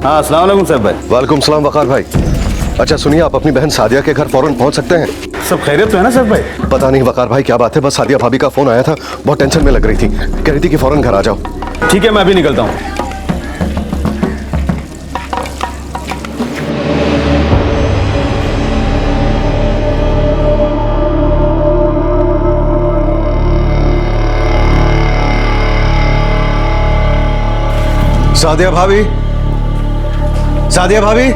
हाँ, अस्सलाम वालेकुम सैफ भाई। वालेकुम सलाम वकार भाई। अच्छा सुनिए, आप अपनी बहन सादिया के घर फौरन पहुंच सकते हैं? सब खैरियत तो है ना सैफ भाई? पता नहीं वकार भाई क्या बात है, बस सादिया भाभी का फोन आया था, बहुत टेंशन में लग रही थी, कह रही थी कि फौरन घर आ जाओ। ठीक है, मैं अभी निकलता हूँ। सादिया भाभी, सादिया भाभी,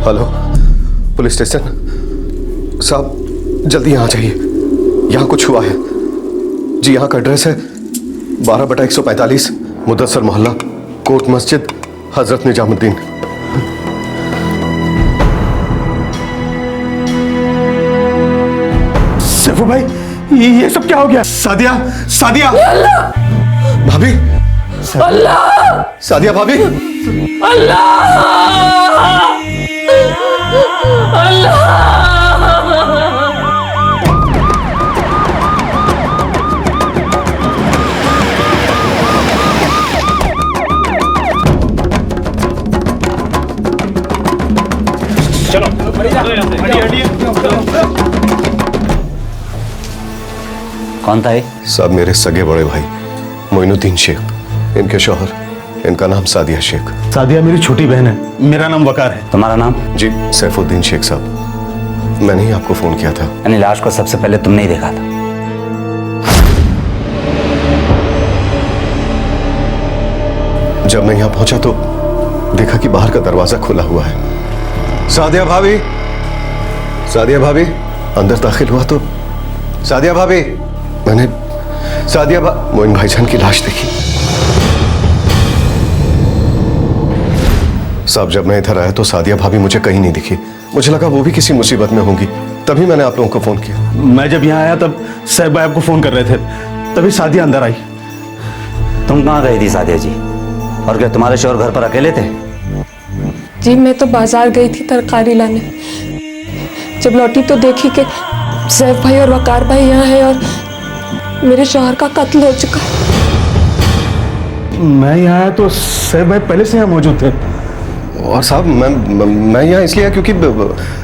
हेलो पुलिस स्टेशन साहब, जल्दी यहाँ जाइए, यहाँ कुछ हुआ है जी। यहाँ का एड्रेस है 12/145 मुदस्सर मोहल्ला, कोट मस्जिद, हजरत निजामुद्दीन। सैफू भाई, ये सब क्या हो गया? सादिया, सादिया भाभी, अल्लाह, सादिया भाभी, अल्लाह, चलो हटिए। कौन था ये? सब मेरे सगे बड़े भाई मोइनुद्दीन शेख, इनके शौहर, इनका नाम सादिया शेख। सादिया मेरी छोटी बहन है, मेरा नाम वकार है। तुम्हारा नाम? जी सैफुद्दीन शेख साहब, मैंने ही आपको फोन किया था। यानी लाश को सबसे पहले तुमने ही देखा था? जब मैं यहाँ पहुंचा तो देखा कि बाहर का दरवाजा खुला हुआ है। सादिया भाभी, सादिया भाभी, अंदर दाखिल हुआ तो सादिया भाभी, मैंने मोइन भाईजान की लाश देखी। साहब जब मैं इधर आया तो सादिया भाभी मुझे कहीं नहीं दिखी, मुझे लगा वो भी किसी मुसीबत में होंगी, तभी मैंने आप लोगों को फोन किया। मैं जब यहाँ आया तब सैफ भाई आपको फोन कर रहे थे, तभी सादिया अंदर आई। तुम कहाँ गई थी सादिया जी? और क्या तुम्हारे शौहर घर पर अकेले थे? जी मैं तो बाजार गई थी तरकारी लाने, जब लौटी तो देखी कि सैफ भाई और वकार भाई यहाँ है और मेरे शौहर का कत्ल हो चुका है। मैं यहाँ आया तो सैफ भाई पहले से यहाँ मौजूद थे। और साहब मैं यहाँ इसलिए आया क्योंकि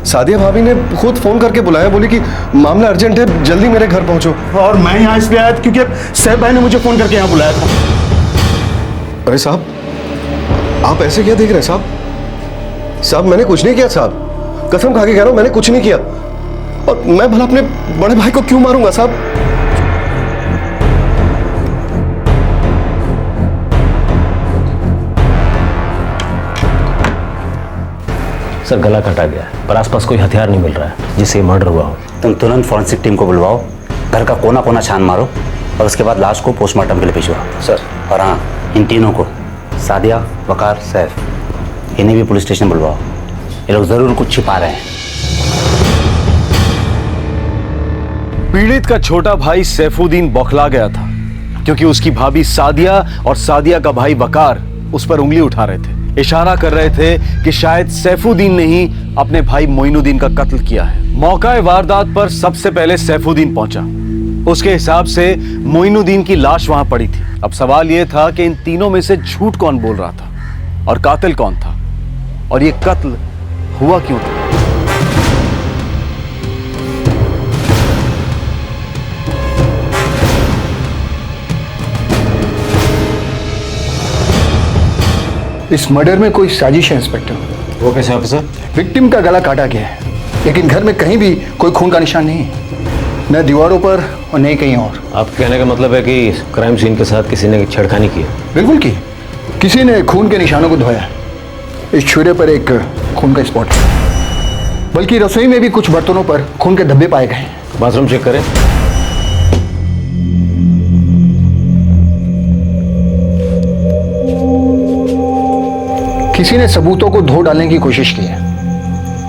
सादिया भाभी ने खुद फोन करके बुलाया, बोली कि मामला अर्जेंट है, जल्दी मेरे घर पहुंचो। और मैं यहाँ इसलिए आया क्योंकि सैफ भाई ने मुझे फोन करके यहाँ बुलाया था। अरे साहब आप ऐसे क्या देख रहे हैं साहब? साहब मैंने कुछ नहीं किया साहब, कसम खा के कह रहा हूं मैंने कुछ नहीं किया। और मैं भला अपने बड़े भाई को क्यों मारूंगा साहब? सर गला कटा गया है, पर आसपास कोई हथियार नहीं मिल रहा है जिससे मर्डर हुआ हो। तुम तुरंत फॉरेंसिक टीम को बुलवाओ, घर का कोना कोना छान मारो और उसके बाद लाश को पोस्टमार्टम के लिए भिजवाओ। सर। और हाँ, इन तीनों को, सादिया, वकार, सैफ, इन्हें भी पुलिस स्टेशन बुलवाओ। ये लोग जरूर कुछ छिपा रहे हैं। पीड़ित का छोटा भाई सैफुद्दीन बौखला गया था क्योंकि उसकी भाभी सादिया और सादिया का भाई वकार उस पर उंगली उठा रहे थे, इशारा कर रहे थे कि शायद सैफुद्दीन ने ही अपने भाई मोइनुद्दीन का कत्ल किया है। मौका वारदात पर सबसे पहले सैफुद्दीन पहुंचा। उसके हिसाब से मोइनुद्दीन की लाश वहां पड़ी थी। अब सवाल यह था कि इन तीनों में से झूठ कौन बोल रहा था और कातिल कौन था, और यह कत्ल हुआ क्यों था? इस मर्डर में कोई साजिश है इंस्पेक्टर। वो कैसे ऑफिसर? विक्टिम का गला काटा गया है, लेकिन घर में कहीं भी कोई खून का निशान नहीं है, न दीवारों पर और न कहीं और। आप कहने का मतलब है कि क्राइम सीन के साथ किसी ने छेड़खानी की है? बिल्कुल की, किसी ने खून के निशानों को धोया। इस छुरे पर एक खून का स्पॉट है, बल्कि रसोई में भी कुछ बर्तनों पर खून के धब्बे पाए गए। बाथरूम चेक करें। किसी ने सबूतों को धो डालने की कोशिश की है।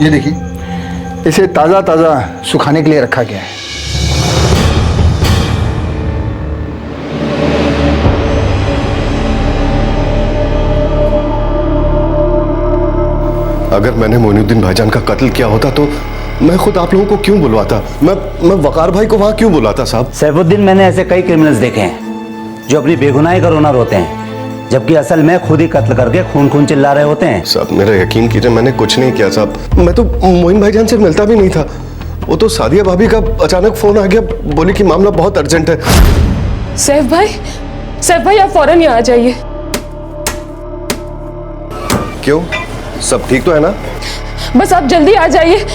ये देखिए, इसे ताज़ा ताज़ा सुखाने के लिए रखा गया है। अगर मैंने मोइनुद्दीन भाईजान का कत्ल किया होता तो मैं खुद आप लोगों को क्यों बुलवाता? मैं वकार भाई को वहां क्यों बुलाता साहब? सैफुद्दीन, मैंने ऐसे कई क्रिमिनल्स देखे हैं जो अपनी बेगुनाही का रोना रोते हैं, जबकि असल में खुद ही कत्ल करके खून खून चिल्ला रहे होते हैं। साहब मेरा यकीन कीजिए, मैंने कुछ नहीं किया साहब। मैं तो मोइन भाईजान से मिलता भी नहीं था। वो तो सादिया भाभी का अचानक फोन आ गया, बोली कि मामला बहुत अर्जेंट है। सैफ भाई आप फौरन यहाँ आ जाइए। क्यों, सब ठीक तो है ना? बस आप जल्दी आ जाइए,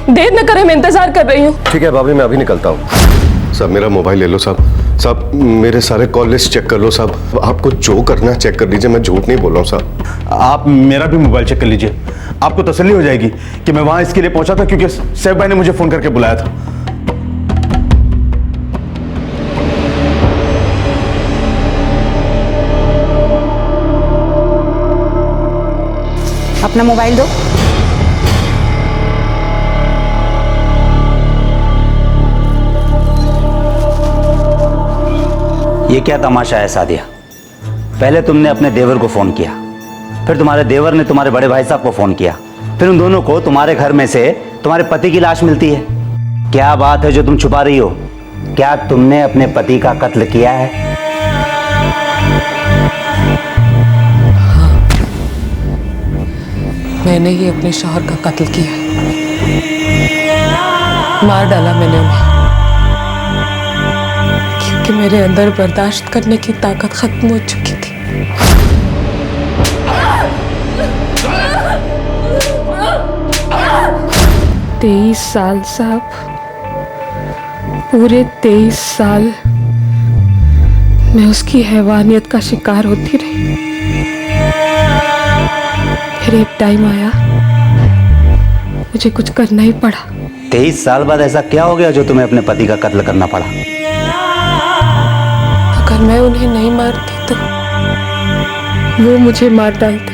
देर न करें, मैं इंतजार कर रही हूँ। ठीक है भाभी, मैं अभी निकलता हूँ। साहब मेरा मोबाइल ले लो साहब। साहब मेरे सारे कॉल लिस्ट चेक कर लो साहब। आपको जो करना है चेक कर लीजिए, मैं झूठ नहीं बोल रहा हूँ साहब। आप मेरा भी मोबाइल चेक कर लीजिए, आपको तसल्ली हो जाएगी कि मैं वहां इसके लिए पहुंचा था क्योंकि सैफ भाई ने मुझे फोन करके बुलाया था। अपना मोबाइल दो। ये क्या तमाशा है सादिया? पहले तुमने अपने देवर को फोन किया, फिर तुम्हारे देवर ने तुम्हारे बड़े भाई साहब को फोन किया, फिर उन दोनों को तुम्हारे घर में से तुम्हारे पति की लाश मिलती है। क्या बात है जो तुम छुपा रही हो? क्या तुमने अपने पति का कत्ल किया है? मैंने ही अपने शौहर का कत्ल किया, मार डाला मैंने उन्हें, क्योंकि मेरे अंदर बर्दाश्त करने की ताकत खत्म हो चुकी थी। तेईस साल साहब, पूरे 23 साल मैं उसकी हैवानियत का शिकार होती रही। फिर एक टाइम आया, मुझे कुछ करना ही पड़ा। 23 साल बाद ऐसा क्या हो गया जो तुम्हें अपने पति का कत्ल करना पड़ा? अगर मैं उन्हें नहीं मारती तो वो मुझे मार डालते।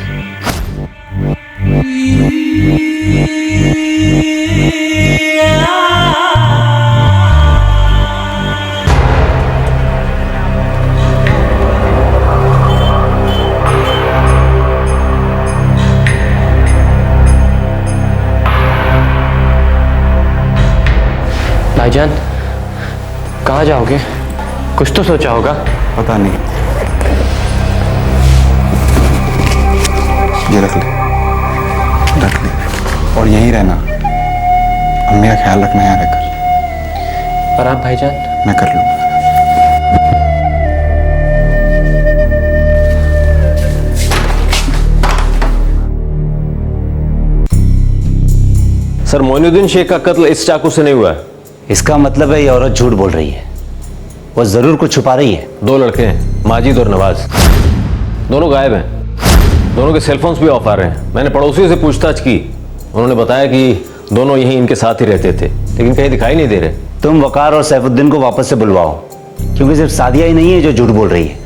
भाईजान, कहाँ जाओगे? कुछ तो सोचा होगा। पता नहीं। ये रख ले और यहीं रहना। अम्मी का ख्याल रखना यहाँ रहकर। और आप भाईजान? मैं कर लूँगा। सर, मोइनुद्दीन शेख का कत्ल इस चाकू से नहीं हुआ है। इसका मतलब है ये औरत झूठ बोल रही है, वो जरूर कुछ छुपा रही है। 2 लड़के हैं, माजिद और नवाज, दोनों गायब हैं। दोनों के सेलफोन्स भी ऑफ आ रहे हैं। मैंने पड़ोसियों से पूछताछ की, उन्होंने बताया कि दोनों यहीं इनके साथ ही रहते थे, लेकिन कहीं दिखाई नहीं दे रहे। तुम वकार और सैफुद्दीन को वापस से बुलवाओ, क्योंकि सिर्फ सादिया ही नहीं है जो झूठ बोल रही है।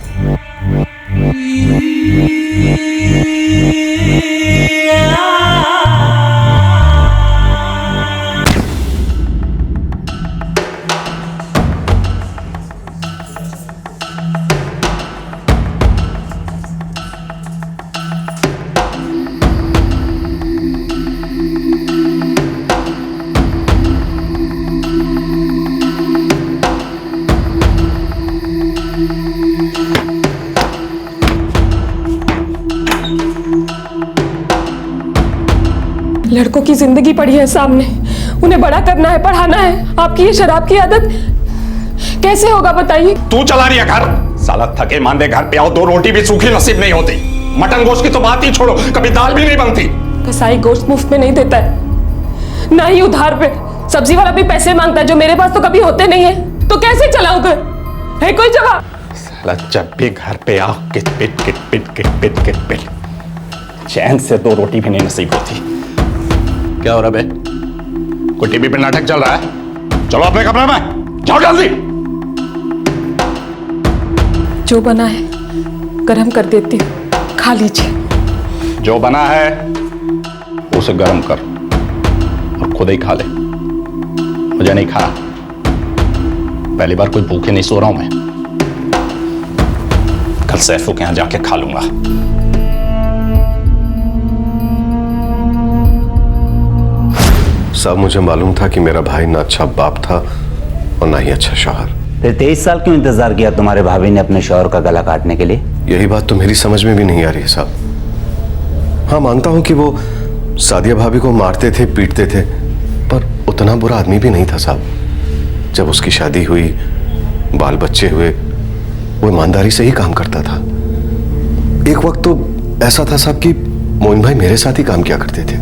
लड़कों की जिंदगी पड़ी है सामने, उन्हें बड़ा करना है, पढ़ाना है। आपकी ये शराब की आदत कैसे होगा बताइए? तू चला रही है घर। साला थके मांदे घर पे आओ, 2 रोटी भी सूखी नसीब नहीं होती। मटन गोश्त की तो बात ही छोड़ो, कभी दाल भी नहीं बनती। कसाई गोश्त मुफ्त में नहीं देता है, ना ही उधार पे। सब्जी वाला भी पैसे मांगता है जो मेरे पास तो कभी होते नहीं है। तो कैसे चलाऊं घर? है कोई जवाब? साला जब भी घर पे आओ किट पिट किट पिट किट पिट किट पिट, चैन से 2 रोटी भी नहीं नसीब होती। क्या हो रहा बे? कोई टीवी पे नाटक चल रहा है? चलो अपने कमरे में जाओ जल्दी। जो बना है गरम कर देती हूँ, खा लीजिए। जो बना है उसे गर्म कर और खुद ही खा ले। मुझे नहीं खाना, पहली बार कोई भूखे नहीं सो रहा हूं मैं। कल सैफू के यहां जाके खा लूंगा। साहब मुझे मालूम था कि मेरा भाई ना अच्छा बाप था और ना ही अच्छा शौहर। फिर 23 साल क्यों इंतजार किया तुम्हारे भाभी ने अपने शौहर का गला काटने के लिए? यही बात तो मेरी समझ में भी नहीं आ रही है साहब। हाँ मानता हूं कि वो सादिया भाभी को मारते थे, पीटते थे, पर उतना बुरा आदमी भी नहीं था साहब। जब उसकी शादी हुई, बाल बच्चे हुए, वो ईमानदारी से ही काम करता था। एक वक्त तो ऐसा था साहब कि मोइन भाई मेरे साथ ही काम किया करते थे।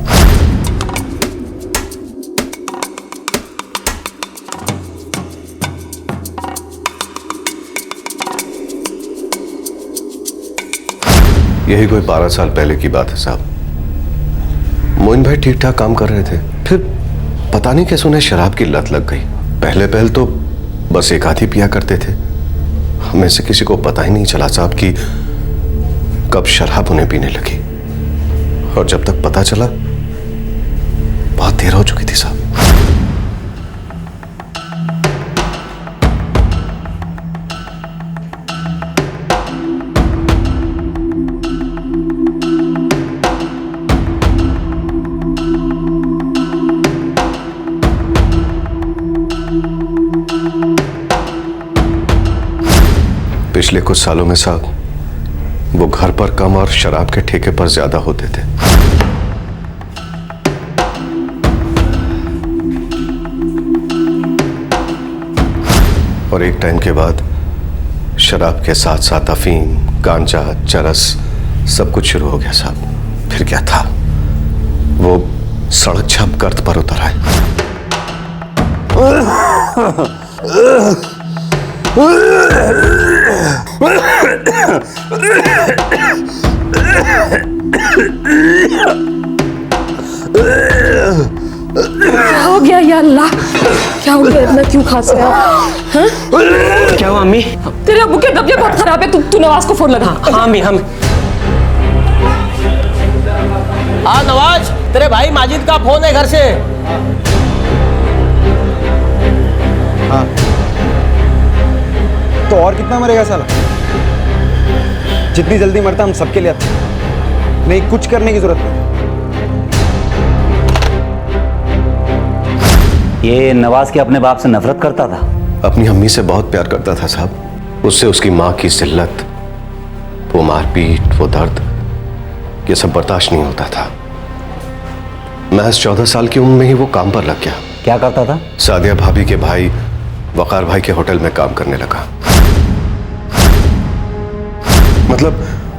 यही कोई 12 साल पहले की बात है साहब। मोइन भाई ठीक ठाक काम कर रहे थे, फिर पता नहीं कैसे उन्हें शराब की लत लग गई। पहले तो बस एक आधी पिया करते थे। हमें से किसी को पता ही नहीं चला साहब कि कब शराब उन्हें पीने लगी, और जब तक पता चला बहुत देर हो चुकी थी साहब। पिछले कुछ सालों में साहब वो घर पर कम और शराब के ठेके पर ज्यादा होते थे। और एक टाइम के बाद शराब के साथ साथ अफीम, गांजा, चरस सब कुछ शुरू हो गया साहब। फिर क्या था, वो सड़क छप गर्त पर उतर आए। क्या हो गया या अल्लाह, क्या हो गया? इतना क्यों खांस रहा है? क्या हुआ अम्मी? तेरे अब्बू की तबीयत बहुत खराब है। तू नवाज को फोन लगा। हाँ अम्मी, हम हाँ नवाज, तेरे भाई माजिद का फोन है घर से। हाँ तो और कितना मरेगा साला? जितनी जल्दी मरता हम सबके लिए अच्छा। नहीं, कुछ करने की जरूरत नहीं। ये नवाज के अपने बाप से नफरत करता था? अपनी अम्मी से बहुत प्यार करता था साहब। उससे उसकी माँ की जिल्लत, वो मारपीट, वो दर्द, ये सब बर्दाश्त नहीं होता था। महज 14 साल की उम्र में ही वो काम पर लग गया। क्या करता था? सादिया भाभी के भाई वकार भाई के होटल में काम करने लगा। मतलब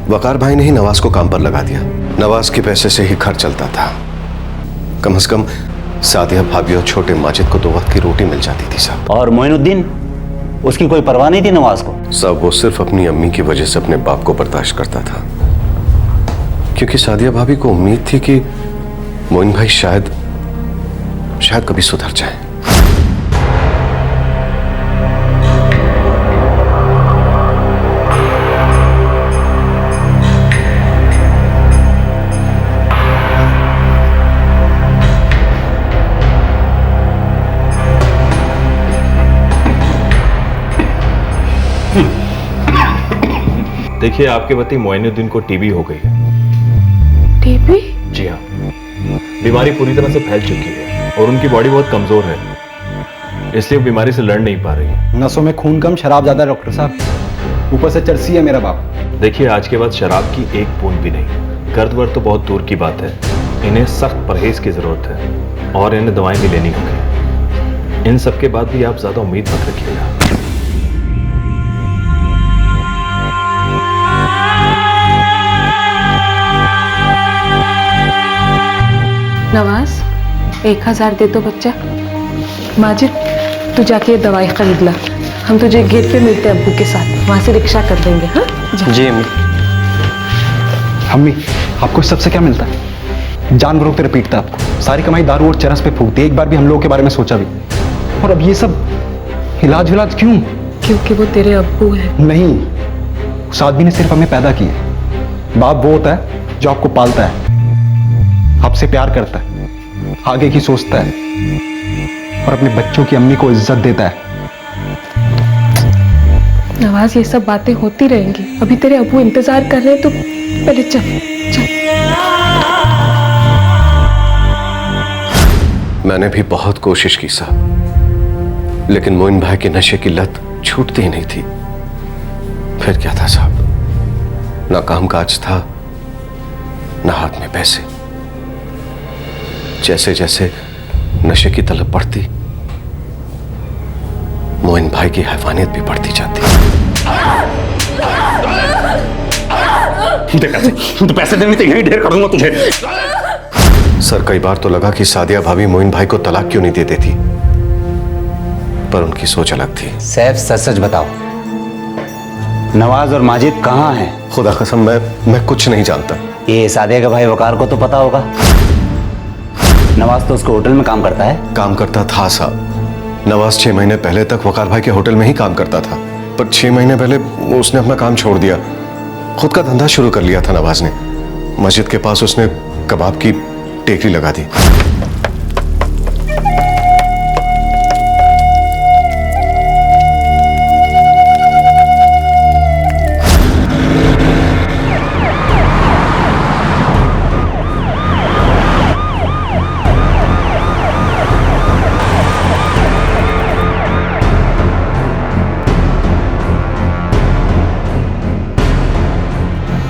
वकार भाई ने ही नवाज को काम पर लगा दिया। नवाज के पैसे से ही घर चलता था। कम से कम सादिया भाभी और छोटे माजिद को 2 वक्त की रोटी मिल जाती थी साहब। और मोइनुद्दीन, उसकी कोई परवाह नहीं थी नवाज को? साहब वो सिर्फ अपनी अम्मी की वजह से अपने बाप को बर्दाश्त करता था, क्योंकि सादिया भाभी को उम्मीद थी कि मोइन भाई शायद कभी सुधर जाए। देखिए, आपके पति मोइनुद्दीन को टीबी हो गई है। टीबी? जी हाँ, बीमारी पूरी तरह से फैल चुकी है और उनकी बॉडी बहुत कमजोर है, इसलिए वो बीमारी से लड़ नहीं पा रही है। नसों में खून कम, शराब ज्यादा डॉक्टर साहब। ऊपर से चर्सी है मेरा बाप। देखिए, आज के बाद शराब की एक बूंद भी नहीं। गर्द वर्द तो बहुत दूर की बात है, इन्हें सख्त परहेज की जरूरत है और इन्हें दवाएं भी लेनी होगी। इन सब के बाद भी आप ज्यादा उम्मीद मत रखिएगा। नवाज, 1000 दे दो बच्चा। माजिद, तू जाके दवाई खरीद ला। हम तुझे गेट पे मिलते हैं अब्बू के साथ, वहां से रिक्शा कर देंगे। हाँ जी अम्मी। अम्मी, आपको इस सबसे क्या मिलता है? जानवरों की तरह पीटता है आपको। सारी कमाई दारू और चरस पे फूकती है। एक बार भी हम लोगों के बारे में सोचा भी? और अब ये सब इलाज विलाज क्यों? क्योंकि वो तेरे अब्बू हैं। नहीं, उस आदमी ने सिर्फ हमें पैदा किया, बाप वो होता है जो आपको पालता है, आपसे प्यार करता है, आगे की सोचता है और अपने बच्चों की अम्मी को इज्जत देता है। नवाज, ये सब बातें होती रहेंगी। अभी तेरे अबू इंतजार कर रहे हैं, तो पहले चल चल। मैंने भी बहुत कोशिश की साहब, लेकिन मोइन भाई के नशे की लत छूटती ही नहीं थी। फिर क्या था साहब, ना काम काज था, ना हाथ में पैसे। जैसे जैसे नशे की तलब बढ़ती, मोइन भाई की हैवानियत भी बढ़ती जाती। तो पैसे देने से यही ढेर कर दूंगा तुझे। सर, कई बार तो लगा कि सादिया भाभी मोइन भाई को तलाक क्यों नहीं दे देती, पर उनकी सोच अलग थी। सैफ, सच सच बताओ, नवाज और माजिद कहाँ हैं? खुदा कसम मैं कुछ नहीं जानता। ये सादिया का भाई वकार को तो पता होगा। नवाज तो उसके होटल में काम करता है। काम करता था साहब। नवाज 6 महीने पहले तक वकार भाई के होटल में ही काम करता था, पर 6 महीने पहले उसने अपना काम छोड़ दिया, खुद का धंधा शुरू कर लिया था नवाज ने। मस्जिद के पास उसने कबाब की टेकरी लगा दी।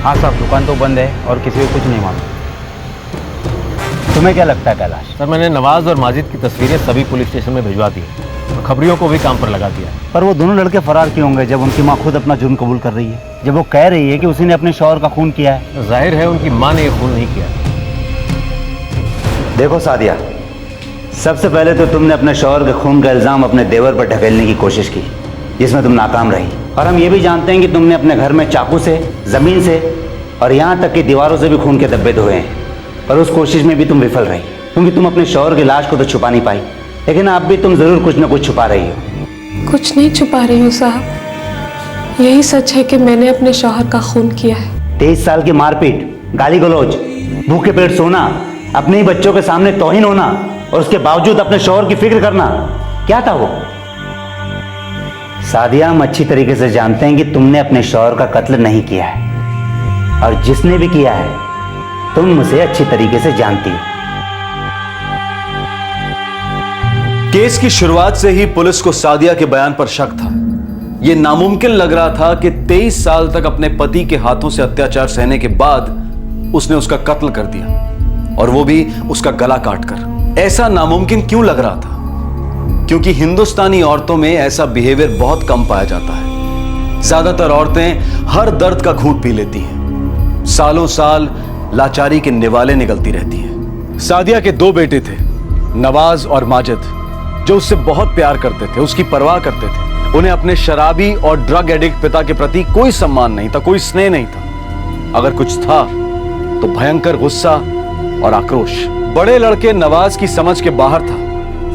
हाँ साहब, दुकान तो बंद है और किसी को कुछ नहीं मालूम। तुम्हें क्या लगता है कैलाश? सर, मैंने नवाज और माजिद की तस्वीरें सभी पुलिस स्टेशन में भिजवा दी है और खबरियों को भी काम पर लगा दिया है। पर वो दोनों लड़के फरार क्यों होंगे जब उनकी माँ खुद अपना जुर्म कबूल कर रही है, जब वो कह रही है कि उसी ने अपने शौहर का खून किया है? जाहिर है उनकी माँ ने ये खून नहीं किया। देखो सादिया, सबसे पहले तो तुमने अपने शौहर के खून का इल्जाम अपने देवर पर ढकेलने की कोशिश की, जिसमें तुम नाकाम रही। और हम ये भी जानते हैं कि तुमने अपने घर में चाकू से, जमीन से और यहाँ तक कि दीवारों से भी खून के धब्बे धोए हैं, पर उस कोशिश में भी तुम विफल रही, क्योंकि तुम अपने शौहर की लाश को तो छुपा नहीं पाई, लेकिन अब भी तुम जरूर कुछ न कुछ छुपा रही हो। कुछ नहीं छुपा रही हूँ साहब, यही सच है कि मैंने अपने शौहर का खून किया है। 23 साल की मारपीट, गाली गलौज, भूखे पेट सोना, अपने ही बच्चों के सामने तौहीन होना और उसके बावजूद अपने शौहर की फिक्र करना, क्या था वो? सादिया, हम अच्छी तरीके से जानते हैं कि तुमने अपने शौहर का कत्ल नहीं किया है, और जिसने भी किया है तुम उसे अच्छी तरीके से जानती हो। केस की शुरुआत से ही पुलिस को सादिया के बयान पर शक था। यह नामुमकिन लग रहा था कि 23 साल तक अपने पति के हाथों से अत्याचार सहने के बाद उसने उसका कत्ल कर दिया, और वो भी उसका गला काटकर। ऐसा नामुमकिन क्यों लग रहा था? क्योंकि हिंदुस्तानी औरतों में ऐसा बिहेवियर बहुत कम पाया जाता है। ज्यादातर औरतें हर दर्द का घूंट पी लेती हैं, सालों साल लाचारी के निवाले निकलती रहती हैं। सादिया के 2 बेटे थे, नवाज और माजिद, जो उससे बहुत प्यार करते थे, उसकी परवाह करते थे। उन्हें अपने शराबी और ड्रग एडिक्ट पिता के प्रति कोई सम्मान नहीं था, कोई स्नेह नहीं था। अगर कुछ था तो भयंकर गुस्सा और आक्रोश। बड़े लड़के नवाज की समझ के बाहर था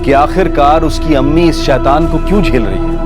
कि आखिरकार उसकी अम्मी इस शैतान को क्यों झेल रही है।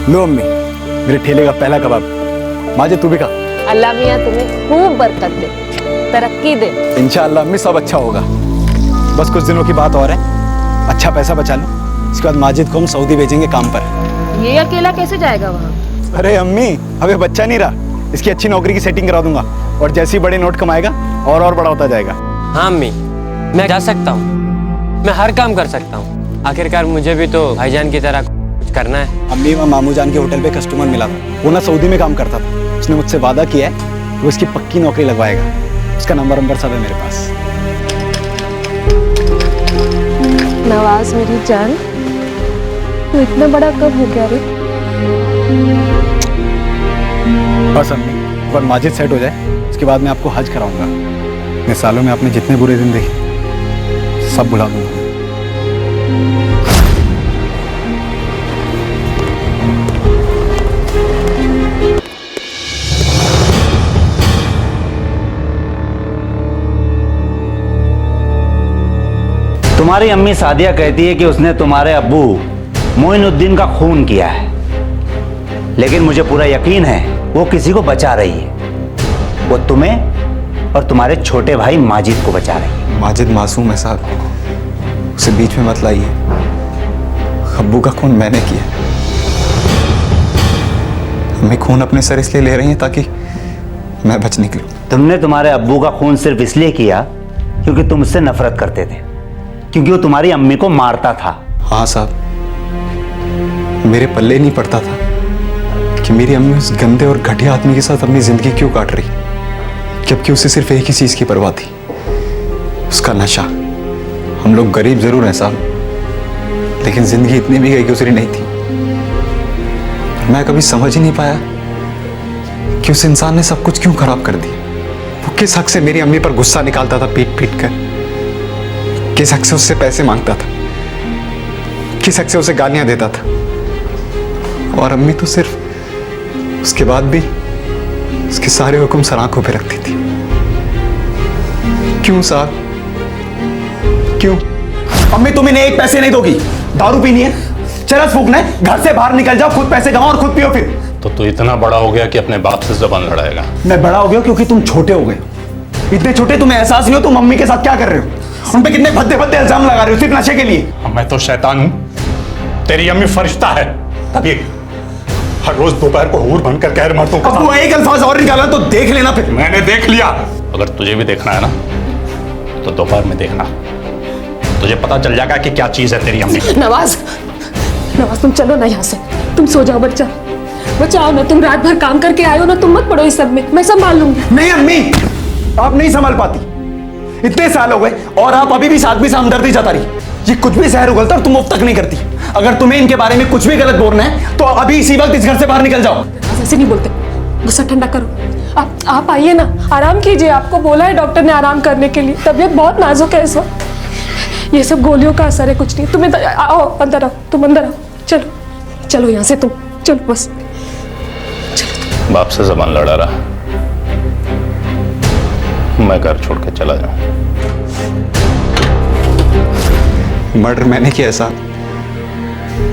लो अम्मी, मेरे ठेले का पहला कबाब। माजिद, तू भी खा। अल्लाह मियाँ तुम्हें खूब बरकत दे, तरक्की दे। इंशाअल्लाह अम्मी, सब अच्छा होगा। बस कुछ दिनों की बात और है, अच्छा पैसा बचा लो, इसके बाद माजिद को हम सऊदी भेजेंगे काम पर। ये अकेला कैसे जाएगा वहाँ? अरे अम्मी, अबे बच्चा नहीं रहा, इसकी अच्छी नौकरी की सेटिंग करा दूंगा और जैसे ही बड़े नोट कमाएगा और बड़ा होता जाएगा। हाँ अम्मी, मैं जा सकता हूँ, मैं हर काम कर सकता हूँ। आखिरकार मुझे भी तो भाईजान की तरह कुछ करना है। अम्मी, मैं मामू जान के होटल पे कस्टमर मिला था, वो ना सऊदी में काम करता था। उसने मुझसे वादा किया है वो इसकी पक्की नौकरी लगवाएगा। उसका नंबर सब है मेरे पास। नवाज मेरी जान, तू इतना बड़ा कब हो गया रे? बस अम्मी, एक बार माजिद सेट हो जाए उसके बाद मैं आपको हज कराऊंगा। इतने सालों में आपने जितने बुरे दिन देखे सब भुला दूंगा। तुम्हारी अम्मी सादिया कहती है कि उसने तुम्हारे अब्बू मोइनुद्दीन का खून किया है, लेकिन मुझे पूरा यकीन है वो किसी को बचा रही है। वो तुम्हें और तुम्हारे छोटे भाई माजिद को बचा रही है। माजिद मासूम है साहब, उसे बीच में मत लाइए। अब्बू का खून मैंने किया। मैं खून अपने सर इसलिए ले रही है ताकि मैं बच निकलूं। तुमने तुम्हारे अब्बू का खून सिर्फ इसलिए किया क्योंकि तुम उससे नफरत करते थे, क्योंकि वो तुम्हारी अम्मी को मारता था। हाँ साहब, मेरे पल्ले नहीं पड़ता था कि मेरी अम्मी उस गंदे और घटिया आदमी के साथ अपनी जिंदगी क्यों काट रही, जबकि उसे सिर्फ एक ही चीज की परवाह थी, उसका नशा। हम लोग गरीब जरूर हैं साहब, लेकिन जिंदगी इतनी भी गई गुजरी नहीं थी। मैं कभी समझ ही नहीं पाया कि उस इंसान ने सब कुछ क्यों खराब कर दिया। वो किस हक से मेरी अम्मी पर गुस्सा निकालता था पीट पीट कर, किस हक से उससे पैसे मांगता था, किस हक से उसे गालियां देता था। और अम्मी तो सिर्फ उसके बाद भी उसके सारे हुक्म सर आंखों पे रखती थी। क्यों साहब, क्यों? अम्मी तुम इन्हें एक पैसे नहीं दोगी। दारू पीनी है, चरस फूकना है, घर से बाहर निकल जाओ, खुद पैसे कमाओ और खुद पियो। फिर तो तू इतना बड़ा हो गया कि अपने बाप से जबान लड़ाएगा? मैं बड़ा हो गया क्योंकि तुम छोटे हो गए। इतने छोटे तुम्हें एहसास नहीं हो तुम मम्मी के साथ क्या कर रहे हो। उन पे कितने भद्दे भद्दे इल्जाम लगा रहे हो सिर्फ नशे के लिए। मैं तो शैतान हूं, तेरी अम्मी फरिश्ता है। तभी हर रोज दोपहर को हूर बनकर कहर मर्दों का। अब वो एक अल्फाज और निकाला तो देख लेना। फिर मैंने देख लिया। अगर तुझे भी देखना है ना तो दोपहर में देखना, तुझे पता चल जाएगा कि क्या चीज है तेरी अम्मी। नवाज, नवाज तुम चलो ना यहाँ से, तुम सो जाओ। बच्चा बचाओ ना, तुम रात भर काम करके आए हो ना, तुम मत पड़ो इस सब में, मैं संभाल लूंगी। नहीं अम्मी, आप नहीं संभाल पाती। इतने साल हो गए और आप अभी भी साथ भी हमदर्दी जता रही। ये कुछ भी जहर उगलता और तुम मुफ्त तक नहीं करती। अगर तुम्हें इनके बारे में कुछ भी गलत बोलना है तो अभी इसी वक्त इस घर से बाहर निकल जाओ। ऐसे नहीं बोलते, गुस्सा ठंडा करो। आप आइए ना, आराम कीजिए। आपको बोला है डॉक्टर ने आराम करने के लिए, तबीयत बहुत नाजुक है इस वक्त। ये सब गोलियों का असर है, कुछ नहीं। तुम आओ, अंदर आओ, तुम अंदर आओ। चलो चलो यहाँ से, तुम चलो बस। बाप से जबान लड़ा रहा, मैं घर छोड़ के चला जाऊं। मर्डर मैंने किया साहब,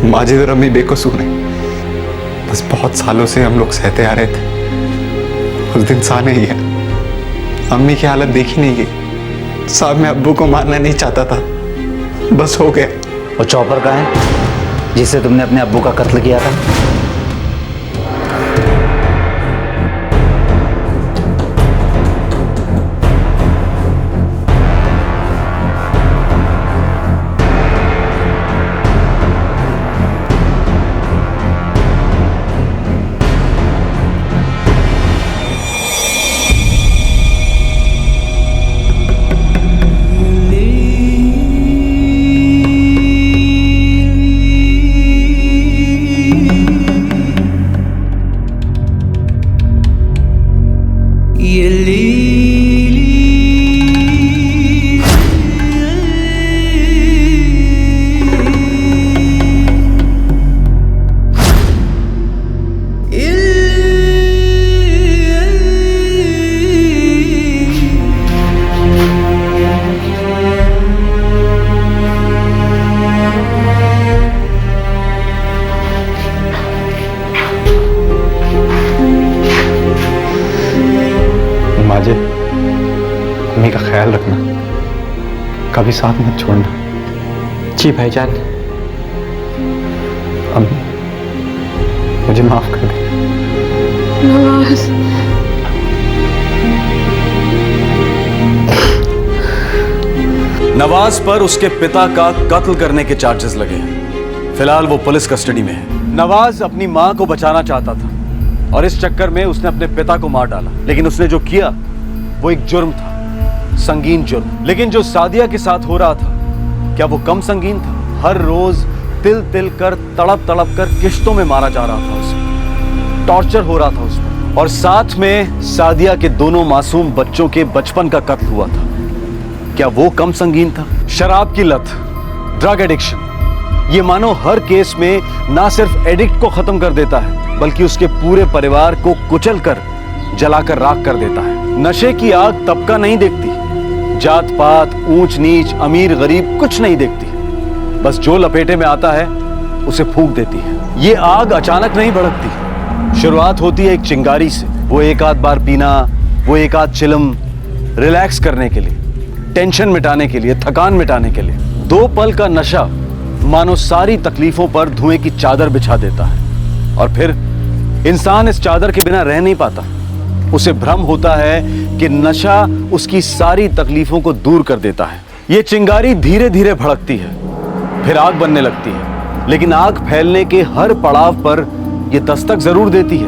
माजिद और अम्मी बेकसूर हैं। बस बहुत सालों से हम लोग सहते आ रहे थे। उस दिन साने ही है, अम्मी की हालत देखी नहीं गई साहब। मैं अब्बू को मारना नहीं चाहता था, बस हो गया। वो चॉपर कहाँ है जिससे तुमने अपने अब्बू का कत्ल किया था? अम्मी का ख्याल रखना, कभी साथ मत छोड़ना। जी भाईजान। अम्मी, मुझे माफ कर दे। नवाज, नवाज पर उसके पिता का कत्ल करने के चार्जेस लगे हैं। फिलहाल वो पुलिस कस्टडी में है। नवाज अपनी मां को बचाना चाहता था और इस चक्कर में उसने अपने पिता को मार डाला, लेकिन उसने जो किया वो एक जुर्म था, संगीन जुर्म। लेकिन जो सादिया के साथ हो रहा था, क्या वो कम संगीन था? हर रोज तिल तिल कर, तड़प तड़प कर किश्तों में मारा जा रहा था उसे, टॉर्चर हो रहा था उसमें, और साथ में सादिया के दोनों मासूम बच्चों के बचपन का कत्ल हुआ था। क्या वो कम संगीन था? शराब की लत, ड्रग एडिक्शन, ये मानो हर केस में ना सिर्फ एडिक्ट को खत्म कर देता है, बल्कि उसके पूरे परिवार को कुचल कर, जलाकर राख कर देता है। नशे की आग तबका नहीं देखती, जात पात, ऊंच नीच, अमीर गरीब कुछ नहीं देखती, बस जो लपेटे में आता है उसे फूंक देती है। ये आग अचानक नहीं भड़कती, शुरुआत होती है एक चिंगारी से। वो एक आध बार पीना, वो एक आध चिलम, रिलैक्स करने के लिए, टेंशन मिटाने के लिए, थकान मिटाने के लिए। 2 पल का नशा मानो सारी तकलीफों पर धुएं की चादर बिछा देता है, और फिर इंसान इस चादर के बिना रह नहीं पाता। उसे भ्रम होता है कि नशा उसकी सारी तकलीफों को दूर कर देता है। ये चिंगारी धीरे धीरे भड़कती है, फिर आग बनने लगती है, लेकिन आग फैलने के हर पड़ाव पर यह दस्तक जरूर देती है